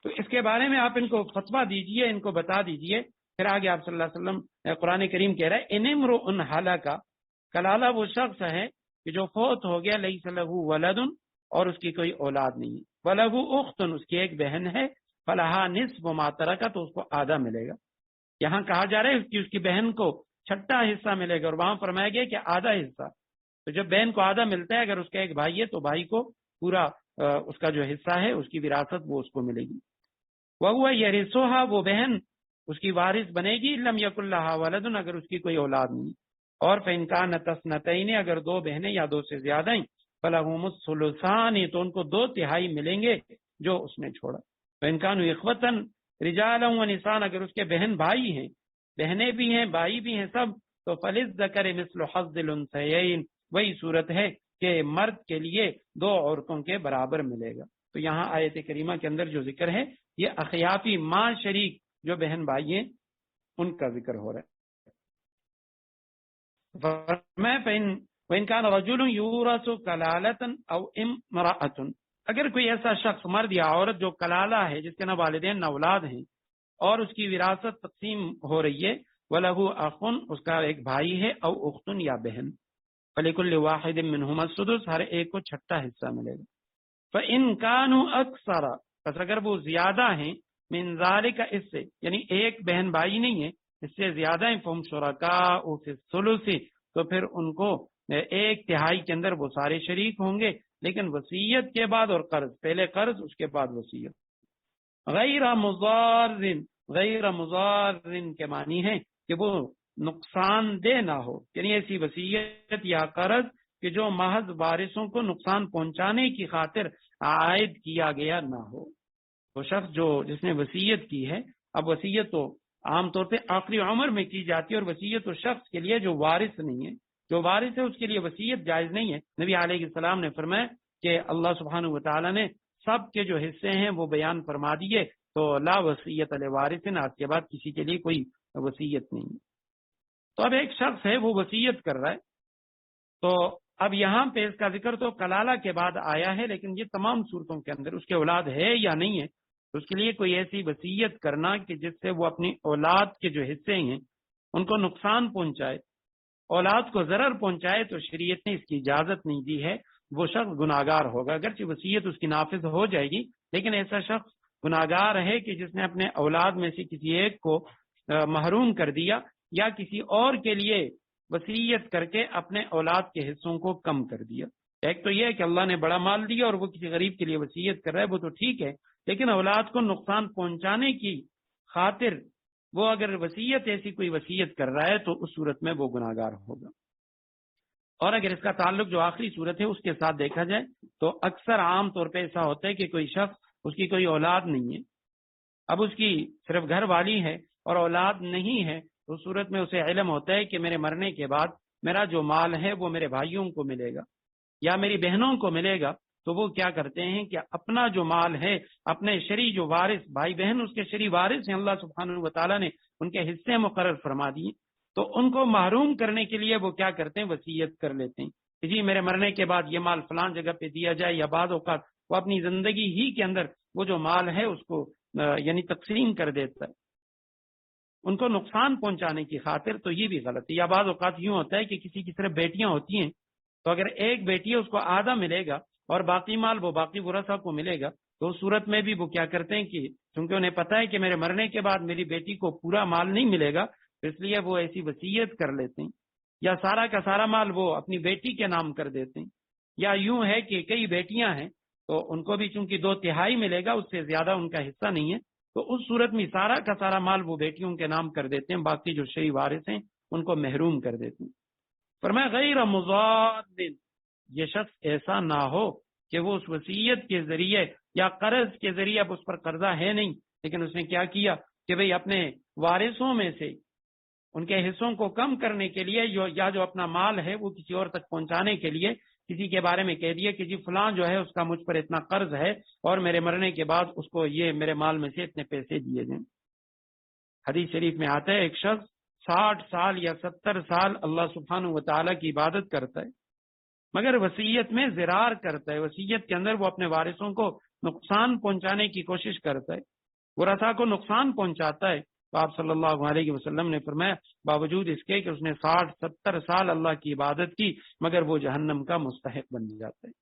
تو اس کے بارے میں آپ ان کو فتویٰ دیجئے، ان کو بتا دیجئے۔ پھر آگے آپ صلی اللہ علیہ وسلم قرآن کریم کہہ رہا ہے ان امرؤ ہلک، کلالہ وہ شخص ہے کہ جو فوت ہو گیا، لیس لہ ولد اور اس کی کوئی اولاد نہیں، ولہ اخت اس کی ایک بہن ہے، فلہا نصف ما ترک تو اس کو آدھا ملے گا۔ یہاں کہا جا رہا ہے کہ اس کی بہن کو چھٹا حصہ ملے گا، اور وہاں فرمایا گیا کہ آدھا حصہ، تو جب بہن کو آدھا ملتا ہے، اگر اس کا ایک بھائی ہے تو بھائی کو پورا اس کا جو حصہ ہے اس کی وراثت وہ اس کو ملے گی۔ وَهُوَ يَرِثُهَا وہ بہن اس کی وارث بنے گی، لم یکن لها ولد اگر اس کی کوئی اولاد نہیں، اور فَإِن كَانَتْ اثْنَتَيْنِ اگر دو بہنیں یا دو سے زیادہ ہیں، فَلَهُمُ الثُّلُثَانِ تو ان کو دو تہائی ملیں گے جو اس نے چھوڑا۔ فَإِن كَانُوا إِخْوَةً رِجَالًا وَنِسَاءً اگر اس کے بہن بھائی ہیں، بہنیں بھی ہیں بھائی بھی ہیں سب، تو فَلِلذَّكَرِ مِثْلُ حَظِّ الْأُنثَيَيْنِ وہی صورت ہے کہ مرد کے لیے دو عورتوں کے برابر ملے گا۔ تو یہاں آیت کریمہ کے اندر جو ذکر ہے یہ اخیافی ماں شریک جو بہن بھائی ہیں ان کا ذکر ہو رہا ہے۔ وَإِنْ كَانَ رَجُلٌ يُورَثُ كَلَالَةً أَوْ امْرَأَةٌ، اگر کوئی ایسا شخص مرد یا عورت جو کلالہ ہے، جس کے نہ والدین نہ اولاد ہیں، اور اس کی وراثت تقسیم ہو رہی ہے، وَلَهُ أَخٌ، اس کا ایک بھائی ہے، أَوْ أُخْتٌ یا بہن، فَلِكُلِّ وَاحِدٍ مِّنْهُمَا السُّدُسُ، ہر ایک کو چھٹا حصہ ملے گا۔ فَإِنْ كَانُوا أَكْثَرَ، پس اگر وہ زیادہ ہیں، من ذَلِكَ، اس سے، یعنی ایک بہن بھائی نہیں ہے، اس سے زیادہ ہیں، فَهُمْ شُرَكَاءُ فِي الثُّلُثِ، تو پھر ان کو ایک تہائی کے اندر وہ سارے شریک ہوں گے، لیکن وصیت کے بعد اور قرض، پہلے قرض اس کے بعد وصیت۔ غیر مضار، غیر مضار کے معنی ہے کہ وہ نقصان دہ نہ ہو، یعنی ایسی وصیت یا قرض کہ جو محض وارثوں کو نقصان پہنچانے کی خاطر عائد کیا گیا نہ ہو۔ وہ شخص جس نے وصیت کی ہے، اب وصیت تو عام طور پہ آخری عمر میں کی جاتی ہے، اور وصیت اس شخص کے لیے جو وارث نہیں ہے، جو وارث ہے اس کے لیے وصیت جائز نہیں ہے۔ نبی علیہ السلام نے فرمایا کہ اللہ سبحانہ و تعالی نے سب کے جو حصے ہیں وہ بیان فرما دیے، تو لا وصیت لوارث، آج کے بعد کسی کے لیے کوئی وصیت نہیں ہے۔ تو اب ایک شخص ہے وہ وصیت کر رہا ہے، تو اب یہاں پہ اس کا ذکر تو کلالہ کے بعد آیا ہے، لیکن یہ تمام صورتوں کے اندر اس کے اولاد ہے یا نہیں ہے، تو اس کے لیے کوئی ایسی وصیت کرنا کہ جس سے وہ اپنی اولاد کے جو حصے ہیں ان کو نقصان پہنچائے، اولاد کو ضرر پہنچائے، تو شریعت نے اس کی اجازت نہیں دی ہے، وہ شخص گناہگار ہوگا۔ اگرچہ وصیت اس کی نافذ ہو جائے گی، لیکن ایسا شخص گناہگار ہے کہ جس نے اپنے اولاد میں سے کسی ایک کو محروم کر دیا، یا کسی اور کے لیے وصیت کر کے اپنے اولاد کے حصوں کو کم کر دیا۔ ایک تو یہ ہے کہ اللہ نے بڑا مال دیا اور وہ کسی غریب کے لیے وصیت کر رہا ہے، وہ تو ٹھیک ہے، لیکن اولاد کو نقصان پہنچانے کی خاطر وہ اگر وصیت ایسی کوئی وصیت کر رہا ہے تو اس صورت میں وہ گناہگار ہوگا۔ اور اگر اس کا تعلق جو آخری صورت ہے اس کے ساتھ دیکھا جائے تو اکثر عام طور پہ ایسا ہوتا ہے کہ کوئی شخص، اس کی کوئی اولاد نہیں ہے، اب اس کی صرف گھر والی ہے اور اولاد نہیں ہے، تو اس صورت میں اسے علم ہوتا ہے کہ میرے مرنے کے بعد میرا جو مال ہے وہ میرے بھائیوں کو ملے گا یا میری بہنوں کو ملے گا، تو وہ کیا کرتے ہیں کہ اپنا جو مال ہے، اپنے شرعی جو وارث بھائی بہن اس کے شرعی وارث ہیں، اللہ سبحانہ و تعالیٰ نے ان کے حصے مقرر فرما دیے، تو ان کو محروم کرنے کے لیے وہ کیا کرتے ہیں، وصیت کر لیتے ہیں کہ جی میرے مرنے کے بعد یہ مال فلان جگہ پہ دیا جائے، یا بعض اوقات وہ اپنی زندگی ہی کے اندر وہ جو مال ہے اس کو یعنی تقسیم کر دیتا ہے ان کو نقصان پہنچانے کی خاطر، تو یہ بھی غلط ہے۔ یا بعض اوقات یوں ہوتا ہے کہ کسی کی صرف بیٹیاں ہوتی ہیں، تو اگر ایک بیٹی ہے اس کو آدھا ملے گا اور باقی مال وہ باقی ورثاء کو ملے گا، تو اس صورت میں بھی وہ کیا کرتے ہیں کہ چونکہ انہیں پتہ ہے کہ میرے مرنے کے بعد میری بیٹی کو پورا مال نہیں ملے گا، اس لیے وہ ایسی وصیت کر لیتے ہیں، یا سارا کا سارا مال وہ اپنی بیٹی کے نام کر دیتے ہیں، یا یوں ہے کہ کئی بیٹیاں ہیں تو ان کو بھی چونکہ 2/3 ملے گا، اس سے زیادہ ان کا حصہ نہیں ہے، تو اس صورت میں سارا کا سارا مال وہ بیٹیوں کے نام کر دیتے ہیں، باقی جو شرعی وارث ہیں ان کو محروم کر دیتے ہیں۔ فرمایا غیر مضاد، یہ شخص ایسا نہ ہو کہ وہ اس وصیت کے ذریعے یا قرض کے ذریعے، اب اس پر قرضہ ہے نہیں لیکن اس نے کیا کیا کہ بھئی اپنے وارثوں میں سے ان کے حصوں کو کم کرنے کے لیے یا جو اپنا مال ہے وہ کسی اور تک پہنچانے کے لیے کسی کے بارے میں کہہ دیا کہ جی فلاں جو ہے اس کا مجھ پر اتنا قرض ہے اور میرے مرنے کے بعد اس کو یہ میرے مال میں سے اتنے پیسے دیے جائیں۔ حدیث شریف میں آتا ہے ایک شخص 60 سال یا 70 سال اللہ سبحانہ و تعالیٰ کی عبادت کرتا ہے مگر وصیت میں زرار کرتا ہے، وصیت کے اندر وہ اپنے وارثوں کو نقصان پہنچانے کی کوشش کرتا ہے، ورثاء کو نقصان پہنچاتا ہے، تو آپ صلی اللہ علیہ وسلم نے فرمایا باوجود اس کے کہ اس نے 60-70 سال اللہ کی عبادت کی مگر وہ جہنم کا مستحق بن جاتا ہے۔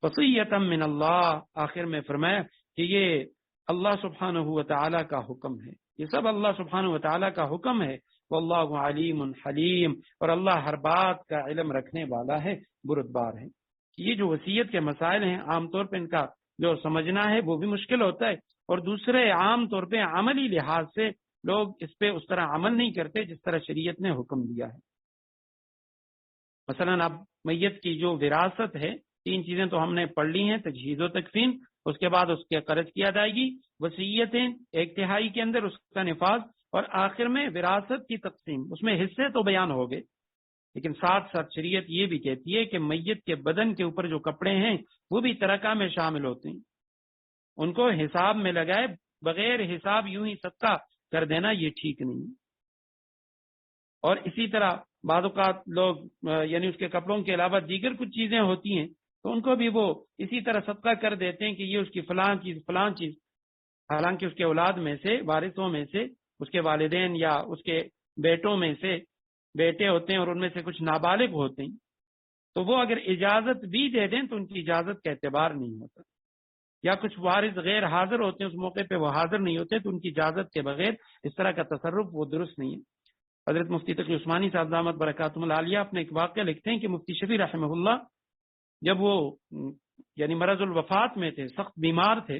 وصیۃ من اللہ، آخر میں فرمایا کہ یہ اللہ سبحانہ و تعالیٰ کا حکم ہے، یہ سب اللہ سبحانہ و تعالیٰ کا حکم ہے، واللہ علیم حلیم، اور اللہ ہر بات کا علم رکھنے والا ہے، بردبار ہے۔ یہ جو وصیت کے مسائل ہیں عام طور پہ ان کا جو سمجھنا ہے وہ بھی مشکل ہوتا ہے، اور دوسرے عام طور پہ عملی لحاظ سے لوگ اس پہ اس طرح عمل نہیں کرتے جس طرح شریعت نے حکم دیا ہے۔ مثلا اب میت کی جو وراثت ہے، 3 چیزیں تو ہم نے پڑھ لی ہیں، تجہیز و تکفین، اس کے بعد اس کے قرض کی ادائیگی، وصیتیں 1/3 کے اندر اس کا نفاذ، اور آخر میں وراثت کی تقسیم۔ اس میں حصے تو بیان ہو گئے لیکن ساتھ ساتھ شریعت یہ بھی کہتی ہے کہ میت کے بدن کے اوپر جو کپڑے ہیں وہ بھی ترکہ میں شامل ہوتے ہیں، ان کو حساب میں لگائے بغیر حساب یوں ہی صدقہ کر دینا یہ ٹھیک نہیں۔ اور اسی طرح بعض اوقات لوگ یعنی اس کے کپڑوں کے علاوہ دیگر کچھ چیزیں ہوتی ہیں تو ان کو بھی وہ اسی طرح صدقہ کر دیتے ہیں کہ یہ اس کی فلاں چیز، حالانکہ اس کے اولاد میں سے، وارثوں میں سے، اس کے والدین یا اس کے بیٹوں میں سے بیٹے ہوتے ہیں اور ان میں سے کچھ نابالغ ہوتے ہیں، تو وہ اگر اجازت بھی دے دیں تو ان کی اجازت کا اعتبار نہیں ہوتا، یا کچھ وارث غیر حاضر ہوتے ہیں، اس موقع پہ وہ حاضر نہیں ہوتے تو ان کی اجازت کے بغیر اس طرح کا تصرف وہ درست نہیں ہے۔ حضرت مفتی تقی عثمانی صاحب دامت برکاتہم العالیہ اپنے ایک واقعہ لکھتے ہیں کہ مفتی شفیع رحمہ اللہ جب وہ یعنی مرض الوفات میں تھے، سخت بیمار تھے،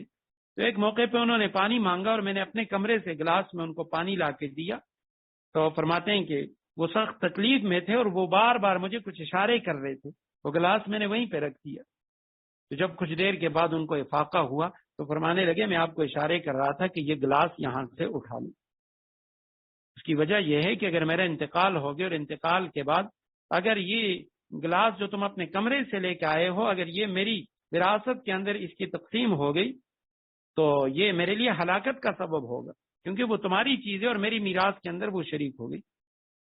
تو ایک موقع پہ انہوں نے پانی مانگا اور میں نے اپنے کمرے سے گلاس میں ان کو پانی لا کے دیا، تو فرماتے ہیں کہ وہ سخت تکلیف میں تھے اور وہ بار بار مجھے کچھ اشارے کر رہے تھے، وہ گلاس میں نے وہیں پہ رکھ دیا، تو جب کچھ دیر کے بعد ان کو افاقہ ہوا تو فرمانے لگے میں آپ کو اشارے کر رہا تھا کہ یہ گلاس یہاں سے اٹھا لوں۔ اس کی وجہ یہ ہے کہ اگر میرا انتقال ہو گیا اور انتقال کے بعد اگر یہ گلاس جو تم اپنے کمرے سے لے کے آئے ہو اگر یہ میری وراثت کے اندر اس کی تقسیم ہو گئی تو یہ میرے لیے ہلاکت کا سبب ہوگا، کیونکہ وہ تمہاری چیز ہے اور میری میراث کے اندر وہ شریک ہو گئی،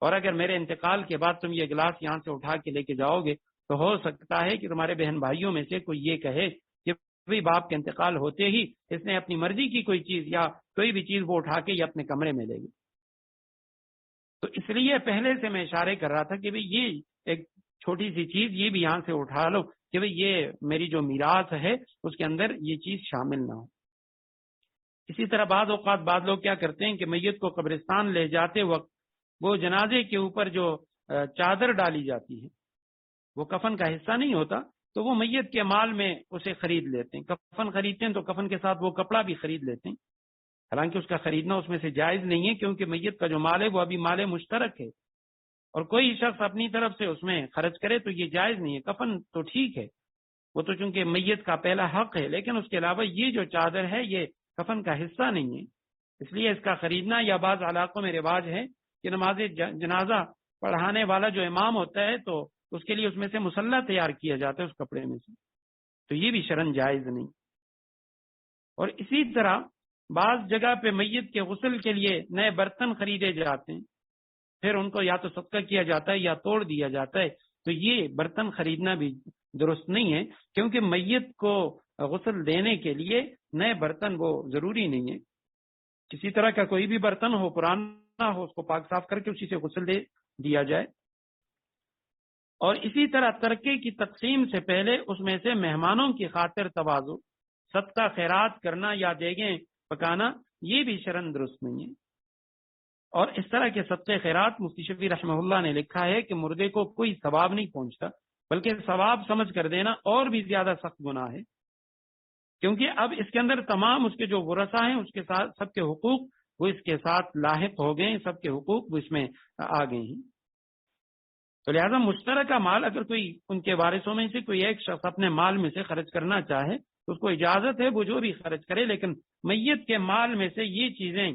اور اگر میرے انتقال کے بعد تم یہ گلاس یہاں سے اٹھا کے لے کے جاؤ گے تو ہو سکتا ہے کہ تمہارے بہن بھائیوں میں سے کوئی یہ کہے کہ بھائی باپ کے انتقال ہوتے ہی اس نے اپنی مرضی کی کوئی چیز یا کوئی بھی چیز وہ اٹھا کے یہ اپنے کمرے میں لے گئی۔ تو اس لیے پہلے سے میں اشارے کر رہا تھا کہ بھئی یہ ایک چھوٹی سی چیز یہ بھی یہاں سے اٹھا لو کہ بھئی یہ میری جو میراث ہے اس کے اندر یہ چیز شامل نہ ہو۔ اسی طرح بعض اوقات بعض لوگ کیا کرتے ہیں کہ میت کو قبرستان لے جاتے وقت وہ جنازے کے اوپر جو چادر ڈالی جاتی ہے وہ کفن کا حصہ نہیں ہوتا، تو وہ میت کے مال میں اسے خرید لیتے ہیں، کفن خریدتے ہیں تو کفن کے ساتھ وہ کپڑا بھی خرید لیتے ہیں، حالانکہ اس کا خریدنا اس میں سے جائز نہیں ہے، کیونکہ میت کا جو مال ہے وہ ابھی مال مشترک ہے، اور کوئی شخص اپنی طرف سے اس میں خرچ کرے تو یہ جائز نہیں ہے۔ کفن تو ٹھیک ہے، وہ تو چونکہ میت کا پہلا حق ہے، لیکن اس کے علاوہ یہ جو چادر ہے یہ کفن کا حصہ نہیں ہے، اس لیے اس کا خریدنا، یا بعض علاقوں میں رواج ہے کہ نماز جنازہ پڑھانے والا جو امام ہوتا ہے تو اس کے لیے اس میں سے مصلی تیار کیا جاتا ہے اس کپڑے میں سے، تو یہ بھی شرعن جائز نہیں۔ اور اسی طرح بعض جگہ پہ میت کے غسل کے لیے نئے برتن خریدے جاتے ہیں، پھر ان کو یا تو صدقہ کیا جاتا ہے یا توڑ دیا جاتا ہے، تو یہ برتن خریدنا بھی درست نہیں ہے، کیونکہ میت کو غسل دینے کے لیے نئے برتن وہ ضروری نہیں ہے، کسی طرح کا کوئی بھی برتن ہو، پرانا ہو، اس کو پاک صاف کر کے اسی سے غسل دے دیا جائے۔ اور اسی طرح ترکے کی تقسیم سے پہلے اس میں سے مہمانوں کی خاطر تواضع، صدقہ خیرات کرنا یا دیگیں پکانا، یہ بھی شرعن درست نہیں ہے۔ اور اس طرح کے صدقے خیرات مفتی شفیع رحمہ اللہ نے لکھا ہے کہ مردے کو کوئی ثواب نہیں پہنچتا، بلکہ ثواب سمجھ کر دینا اور بھی زیادہ سخت گناہ ہے، کیونکہ اب اس کے اندر تمام اس کے جو ورثہ ہیں اس کے ساتھ سب کے حقوق وہ اس کے ساتھ لاحق ہو گئے ہیں، سب کے حقوق وہ اس میں آ گئے ہیں۔ تو لہذا مشترکہ مال اگر کوئی ان کے وارثوں میں سے کوئی ایک شخص اپنے مال میں سے خرچ کرنا چاہے تو اس کو اجازت ہے وہ جو بھی خرچ کرے، لیکن میت کے مال میں سے یہ چیزیں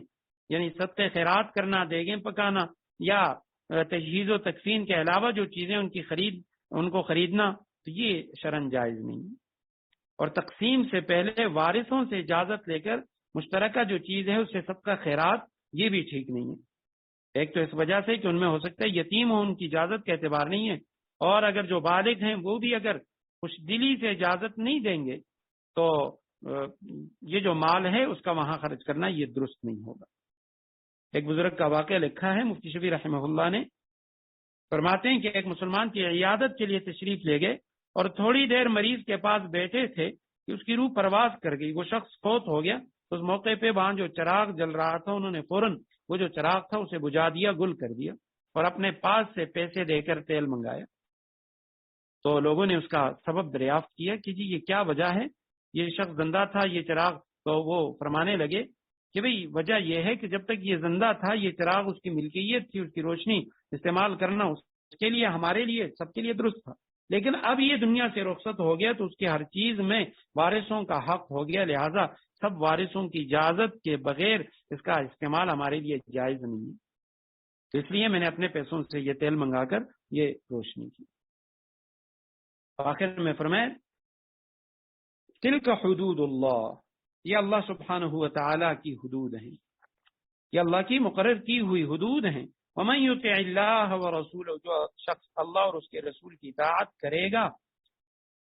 یعنی صدقے خیرات کرنا، دیگیں پکانا یا تجہیز و تکفین کے علاوہ جو چیزیں ان کو خریدنا، تو یہ شرعن جائز نہیں ہے۔ اور تقسیم سے پہلے وارثوں سے اجازت لے کر مشترکہ جو چیز ہے اس سے صدقہ خیرات، یہ بھی ٹھیک نہیں ہے۔ ایک تو اس وجہ سے کہ ان میں ہو سکتا ہے یتیم ہو، ان کی اجازت کا اعتبار نہیں ہے، اور اگر جو بالغ ہیں وہ بھی اگر خوش دلی سے اجازت نہیں دیں گے تو یہ جو مال ہے اس کا وہاں خرچ کرنا یہ درست نہیں ہوگا۔ ایک بزرگ کا واقعہ لکھا ہے مفتی شفیع رحمہ اللہ نے، فرماتے ہیں کہ ایک مسلمان کی عیادت کے لیے تشریف لے گئے اور تھوڑی دیر مریض کے پاس بیٹھے تھے کہ اس کی روح پرواز کر گئی، وہ شخص فوت ہو گیا۔ اس موقع پہ وہاں جو چراغ جل رہا تھا انہوں نے فوراً وہ جو چراغ تھا اسے بجھا دیا، گل کر دیا، اور اپنے پاس سے پیسے دے کر تیل منگایا۔ تو لوگوں نے اس کا سبب دریافت کیا کہ جی یہ کیا وجہ ہے، یہ شخص زندہ تھا یہ چراغ، تو وہ فرمانے لگے کہ بھئی وجہ یہ ہے کہ جب تک یہ زندہ تھا یہ چراغ اس کی ملکیت تھی، اس کی روشنی استعمال کرنا اس کے لیے ہمارے لیے سب کے لیے درست تھا، لیکن اب یہ دنیا سے رخصت ہو گیا تو اس کی ہر چیز میں وارثوں کا حق ہو گیا، لہذا سب وارثوں کی اجازت کے بغیر اس کا استعمال ہمارے لیے جائز نہیں ہے، تو اس لیے میں نے اپنے پیسوں سے یہ تیل منگا کر یہ روشنی کی۔ آخر میں فرمائے تلک حدود اللہ، یہ اللہ سبحانہ و تعالی کی حدود ہیں، یہ اللہ کی مقرر کی ہوئی حدود ہیں، ومن یطع اللہ ورسولہ، جو شخص اللہ اور اس کے رسول کی اطاعت کرے گا،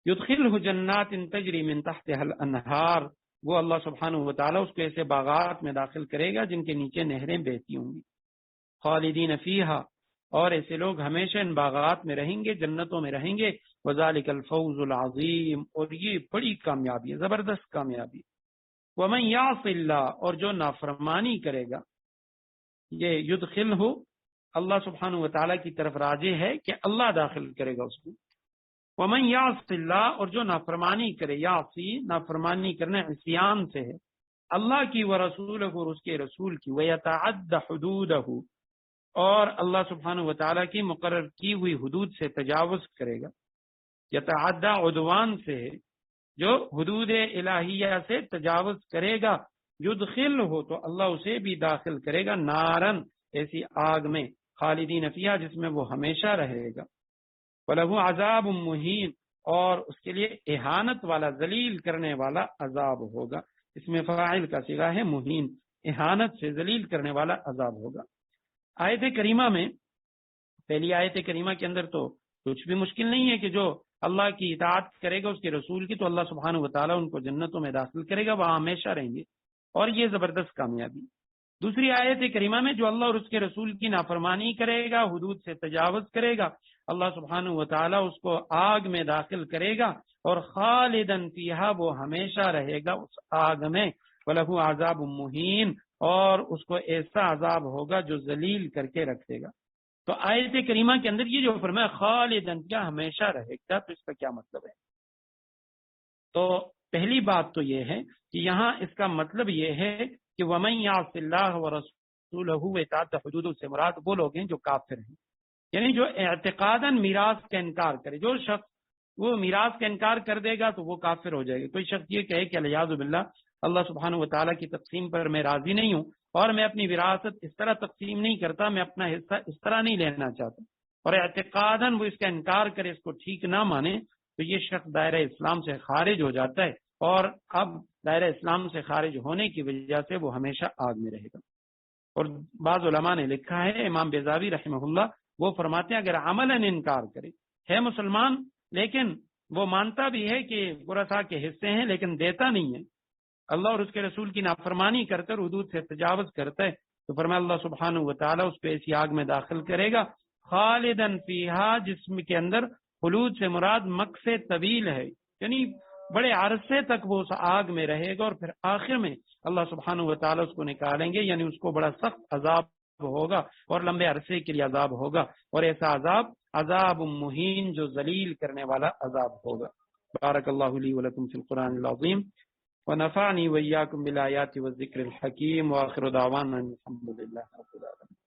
یدخلہ جنات تجری من تحتها الانہار، وہ اللہ سبحانہ وتعالیٰ اس کو ایسے باغات میں داخل کرے گا جن کے نیچے نہریں بہتی ہوں گی، خالدین فیہا، اور ایسے لوگ ہمیشہ ان باغات میں رہیں گے، جنتوں میں رہیں گے، وذالک الفوز العظیم، اور یہ بڑی کامیابی ہے، زبردست کامیابی۔ ومن یعص اللہ، اور جو نافرمانی کرے گا، یہ یدخلہ اللہ سبحانہ وتعالیٰ کی طرف راجع ہے کہ اللہ داخل کرے گا اس کو۔ ومن یعص اللہ، اور جو نافرمانی کرے، یعصی نافرمانی کرنا عصیان سے ہے، اللہ کی ورسولہ، اور اس کے رسول کی، ویتعد حدودہ، اور اللہ سبحانہ وتعالیٰ کی مقرر کی ہوئی حدود سے تجاوز کرے گا۔ یتعدی عدوان سے ہے، جو حدود الہیہ سے تجاوز کرے گا، یدخلہ، تو اللہ اسے بھی داخل کرے گا، نارن، ایسی آگ میں، خالدین فیہا، جس میں وہ ہمیشہ رہے گا، وَلَهُ عَذَابٌ مُّہِینٌ، اور اس کے لیے اہانت والا، ذلیل کرنے والا عذاب ہوگا۔ اس میں فاعل کا صیغہ ہے مہین، اہانت سے ذلیل کرنے والا عذاب ہوگا۔ آیت کریمہ میں، پہلی آیت کریمہ کے اندر تو کچھ بھی مشکل نہیں ہے کہ جو اللہ کی اطاعت کرے گا اس کے رسول کی، تو اللہ سبحانہ وتعالیٰ ان کو جنتوں میں داخل کرے گا، وہاں ہمیشہ رہیں گے، اور یہ زبردست کامیابی۔ دوسری آیت کریمہ میں، جو اللہ اور اس کے رسول کی نافرمانی کرے گا، حدود سے تجاوز کرے گا، اللہ سبحانہ وتعالیٰ اس کو آگ میں داخل کرے گا، اور خالدن فیہا، وہ ہمیشہ رہے گا اس آگ میں، وَلَهُ عَذَابٌ مُّہِین، اور اس کو ایسا عذاب ہوگا جو ذلیل کر کے رکھے گا۔ تو آیت کریمہ کے اندر یہ جو فرمایا خالدن، کیا ہمیشہ رہے گا، تو اس کا کیا مطلب ہے؟ تو پہلی بات تو یہ ہے کہ یہاں اس کا مطلب یہ ہے کہ وَمَن يَعْصِ اللَّهَ وَرَسُولَهُ وَيَتَعَدَّ حُدُودَهُ سے مراد وہ لوگ ہیں جو کافر ہیں، یعنی جو اعتقاداً میراث کا انکار کرے۔ جو شخص وہ میراث کا انکار کر دے گا تو وہ کافر ہو جائے گا۔ کوئی شخص یہ کہے کہ الیاذ باللہ اللہ سبحانہ وتعالیٰ کی تقسیم پر میں راضی نہیں ہوں، اور میں اپنی وراثت اس طرح تقسیم نہیں کرتا، میں اپنا حصہ اس طرح نہیں لینا چاہتا، اور اعتقاداً وہ اس کا انکار کرے، اس کو ٹھیک نہ مانے، تو یہ شخص دائرہ اسلام سے خارج ہو جاتا ہے، اور اب دائرہ اسلام سے خارج ہونے کی وجہ سے وہ ہمیشہ آگ میں رہے گا۔ اور بعض علماء نے لکھا ہے، امام بیضاوی رحمہ اللہ وہ فرماتے ہیں اگر عملاً انکار کرے، ہے مسلمان لیکن وہ مانتا بھی ہے کہ ورثاء کے حصے ہیں لیکن دیتا نہیں ہے، اللہ اور اس کے رسول کی نافرمانی کرتا ہے اور حدود سے تجاوز کرتا ہے، تو فرمایا اللہ سبحانہ وتعالیٰ اس پہ ایسی آگ میں داخل کرے گا، خالدن فیہا، جسم کے اندر خلود سے مراد مکث طویل ہے، یعنی بڑے عرصے تک وہ اس آگ میں رہے گا، اور پھر آخر میں اللہ سبحانہ وتعالیٰ اس کو نکالیں گے، یعنی اس کو بڑا سخت عذاب ہوگا اور لمبے عرصے کے لیے عذاب ہوگا، اور ایسا عذاب عذاب مہین، جو ذلیل کرنے والا عذاب ہوگا۔ بارک اللہ لی ولکم فی القرآن العظیم، ونفعنی وإیاکم بالآیات والذکر الحکیم، وآخر دعوانا الحمد للہ رب العالمین۔